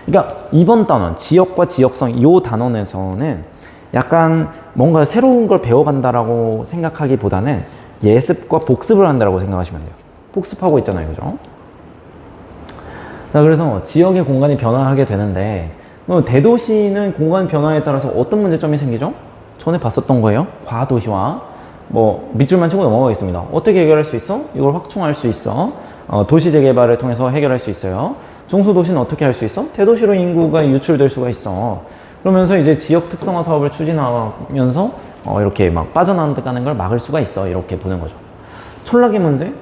그러니까 이번 단원, 지역과 지역성 이 단원에서는 약간 뭔가 새로운 걸 배워간다라고 생각하기보다는 예습과 복습을 한다라고 생각하시면 돼요. 복습하고 있잖아요, 그죠? 자, 그래서 지역의 공간이 변화하게 되는데 대도시는 공간 변화에 따라서 어떤 문제점이 생기죠? 전에 봤었던 거예요. 과도시화. 밑줄만 치고 넘어가겠습니다. 어떻게 해결할 수 있어? 이걸 확충할 수 있어. 도시 재개발을 통해서 해결할 수 있어요. 중소도시는 어떻게 할 수 있어? 대도시로 인구가 유출될 수가 있어. 그러면서 이제 지역 특성화 사업을 추진하면서 이렇게 막 빠져나가는 걸 막을 수가 있어. 이렇게 보는 거죠. 촌락의 문제?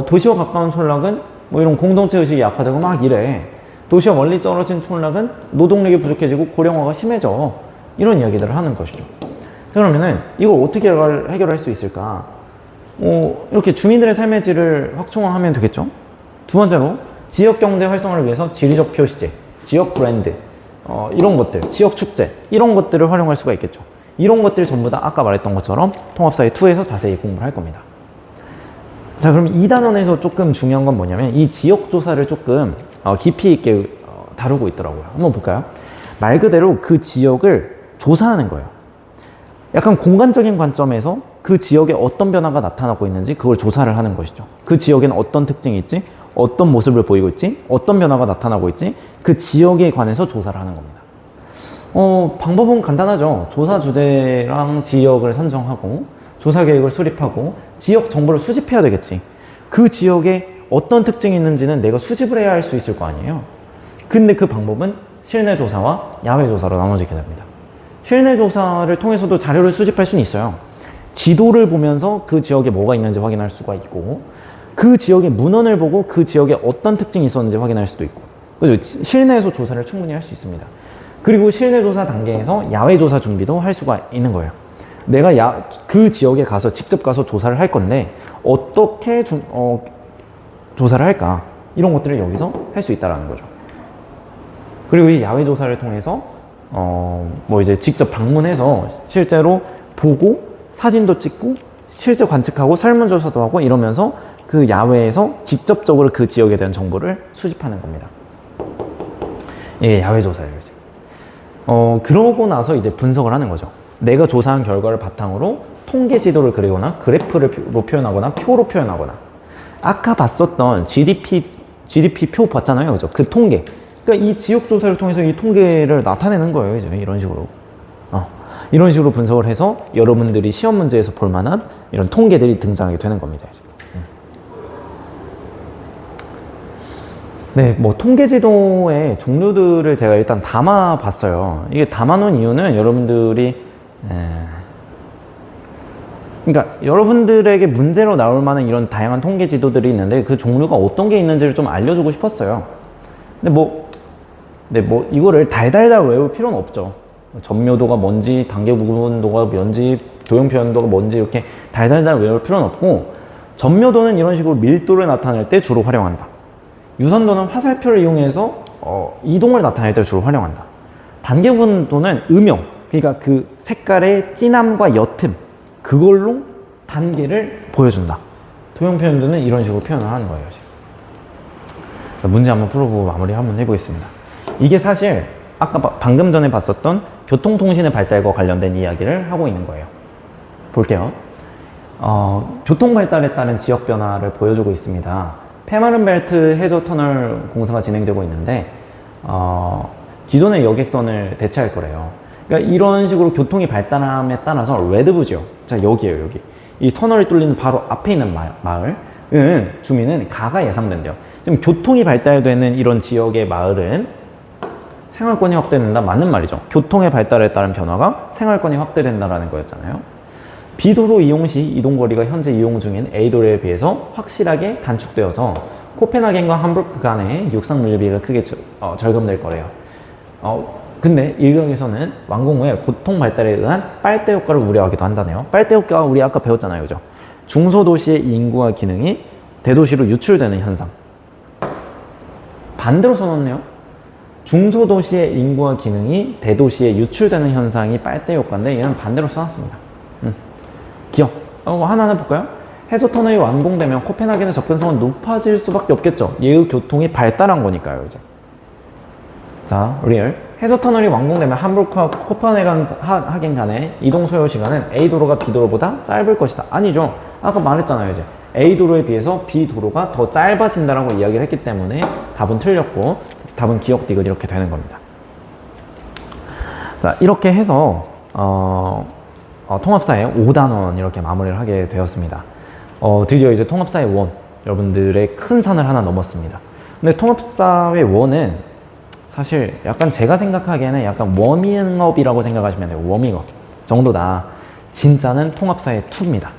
도시와 가까운 촌락은 이런 공동체 의식이 약화되고 막 이래. 도시와 멀리 떨어진 촌락은 노동력이 부족해지고 고령화가 심해져. 이런 이야기들을 하는 것이죠. 자, 그러면은 이걸 어떻게 해결할 수 있을까? 이렇게 주민들의 삶의 질을 확충화하면 되겠죠. 두 번째로 지역 경제 활성화를 위해서 지리적 표시제, 지역 브랜드, 이런 것들, 지역 축제 이런 것들을 활용할 수가 있겠죠. 이런 것들 전부 다 아까 말했던 것처럼 통합사회 2에서 자세히 공부를 할 겁니다. 자, 그럼 이 단원에서 조금 중요한 건 뭐냐면 이 지역 조사를 조금 깊이 있게 다루고 있더라고요. 한번 볼까요? 말 그대로 그 지역을 조사하는 거예요. 약간 공간적인 관점에서 그 지역에 어떤 변화가 나타나고 있는지 그걸 조사를 하는 것이죠. 그 지역에는 어떤 특징이 있지? 어떤 모습을 보이고 있지? 어떤 변화가 나타나고 있지? 그 지역에 관해서 조사를 하는 겁니다. 방법은 간단하죠. 조사 주제랑 지역을 선정하고 조사 계획을 수립하고 지역 정보를 수집해야 되겠지. 그 지역에 어떤 특징이 있는지는 내가 수집을 해야 할 수 있을 거 아니에요. 근데 그 방법은 실내 조사와 야외 조사로 나눠지게 됩니다. 실내 조사를 통해서도 자료를 수집할 수는 있어요. 지도를 보면서 그 지역에 뭐가 있는지 확인할 수가 있고 그 지역의 문헌을 보고 그 지역에 어떤 특징이 있었는지 확인할 수도 있고 그죠? 실내에서 조사를 충분히 할 수 있습니다. 그리고 실내 조사 단계에서 야외 조사 준비도 할 수가 있는 거예요. 내가 그 지역에 가서 직접 가서 조사를 할 건데 어떻게 조사를 할까? 이런 것들을 여기서 할 수 있다는 거죠. 그리고 이 야외 조사를 통해서 이제 직접 방문해서 실제로 보고 사진도 찍고 실제 관측하고 설문조사도 하고 이러면서 그 야외에서 직접적으로 그 지역에 대한 정보를 수집하는 겁니다. 이게 야외 조사예요, 이제. 그러고 나서 이제 분석을 하는 거죠. 내가 조사한 결과를 바탕으로 통계 지도를 그리거나 그래프로 표현하거나 표로 표현하거나 아까 봤었던 GDP 표 봤잖아요, 그죠? 그 통계. 그러니까 이 지역 조사를 통해서 이 통계를 나타내는 거예요, 이제 이런 식으로. 이런 식으로 분석을 해서 여러분들이 시험 문제에서 볼 만한 이런 통계들이 등장하게 되는 겁니다, 이제. 네, 통계 지도의 종류들을 제가 일단 담아 봤어요. 이게 담아 놓은 이유는 여러분들이 그러니까 여러분들에게 문제로 나올 만한 이런 다양한 통계 지도들이 있는데 그 종류가 어떤 게 있는지를 좀 알려주고 싶었어요. 근데 이거를 달달달 외울 필요는 없죠. 점묘도가 뭔지, 단계 구분도가 뭔지, 도형 표현도가 뭔지 이렇게 달달달 외울 필요는 없고 점묘도는 이런 식으로 밀도를 나타낼 때 주로 활용한다. 유선도는 화살표를 이용해서 이동을 나타낼 때 주로 활용한다. 단계 구분도는 음영, 그러니까 그 색깔의 진함과 옅음 그걸로 단계를 보여준다. 도형 표현도는 이런 식으로 표현을 하는 거예요. 지금. 문제 한번 풀어보고 마무리 한번 해보겠습니다. 이게 사실 아까 방금 전에 봤었던 교통통신의 발달과 관련된 이야기를 하고 있는 거예요. 볼게요. 교통 발달에 따른 지역 변화를 보여주고 있습니다. 페마른벨트 해저 터널 공사가 진행되고 있는데 기존의 여객선을 대체할 거래요. 그러니까 이런 식으로 교통이 발달함에 따라서 레드부 지역, 자 여기에요, 여기 이 터널이 뚫리는 바로 앞에 있는 마을은 주민은 가가 예상된대요. 지금 교통이 발달되는 이런 지역의 마을은 생활권이 확대된다, 맞는 말이죠. 교통의 발달에 따른 변화가 생활권이 확대된다라는 거였잖아요. B도로 이용 시 이동거리가 현재 이용 중인 A도로에 비해서 확실하게 단축되어서 코펜하겐과 함부르크 간의 육상 밀비가 크게 절감될 거래요. 근데 일각에서는 완공 후에 교통 발달에 의한 빨대 효과를 우려하기도 한다네요. 빨대 효과 우리 아까 배웠잖아요, 그죠? 중소도시의 인구와 기능이 대도시로 유출되는 현상. 반대로 써놓네요. 중소도시의 인구와 기능이 대도시에 유출되는 현상이 빨대 효과인데 얘는 반대로 써놨습니다. 기억. 하나는 볼까요? 해저 터널이 완공되면 코펜하겐의 접근성은 높아질 수밖에 없겠죠. 얘의 교통이 발달한 거니까요, 이제. 자, 리얼. 해저 터널이 완공되면 함부르크와 코펜하겐 간의 이동 소요 시간은 A도로가 B도로보다 짧을 것이다. 아니죠. 아까 말했잖아요, 이제. A도로에 비해서 B도로가 더 짧아진다라고 이야기를 했기 때문에 답은 틀렸고, 답은 기억 디귿 이렇게 되는 겁니다. 자, 이렇게 해서, 통합사의 5단원 이렇게 마무리를 하게 되었습니다. 드디어 이제 통합사의 원, 여러분들의 큰 산을 하나 넘었습니다. 근데 통합사의 원은 사실 약간 제가 생각하기에는 약간 워밍업이라고 생각하시면 돼요. 워밍업 정도다. 진짜는 통합사의 2입니다.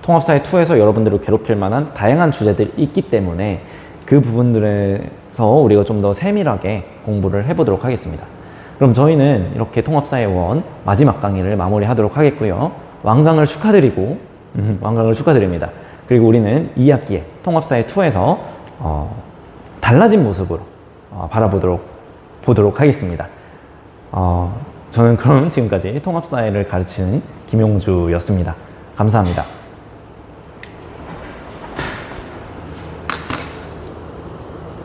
통합사의 2에서 여러분들을 괴롭힐 만한 다양한 주제들이 있기 때문에 그 부분들에서 우리가 좀 더 세밀하게 공부를 해보도록 하겠습니다. 그럼 저희는 이렇게 통합사의 원 마지막 강의를 마무리하도록 하겠고요. 완강을 축하드리고 완강을 축하드립니다. 그리고 우리는 2학기에 통합사의 2에서 달라진 모습으로 보도록 하겠습니다. 저는 그럼 지금까지 통합사회를 가르치는 김용주였습니다. 감사합니다.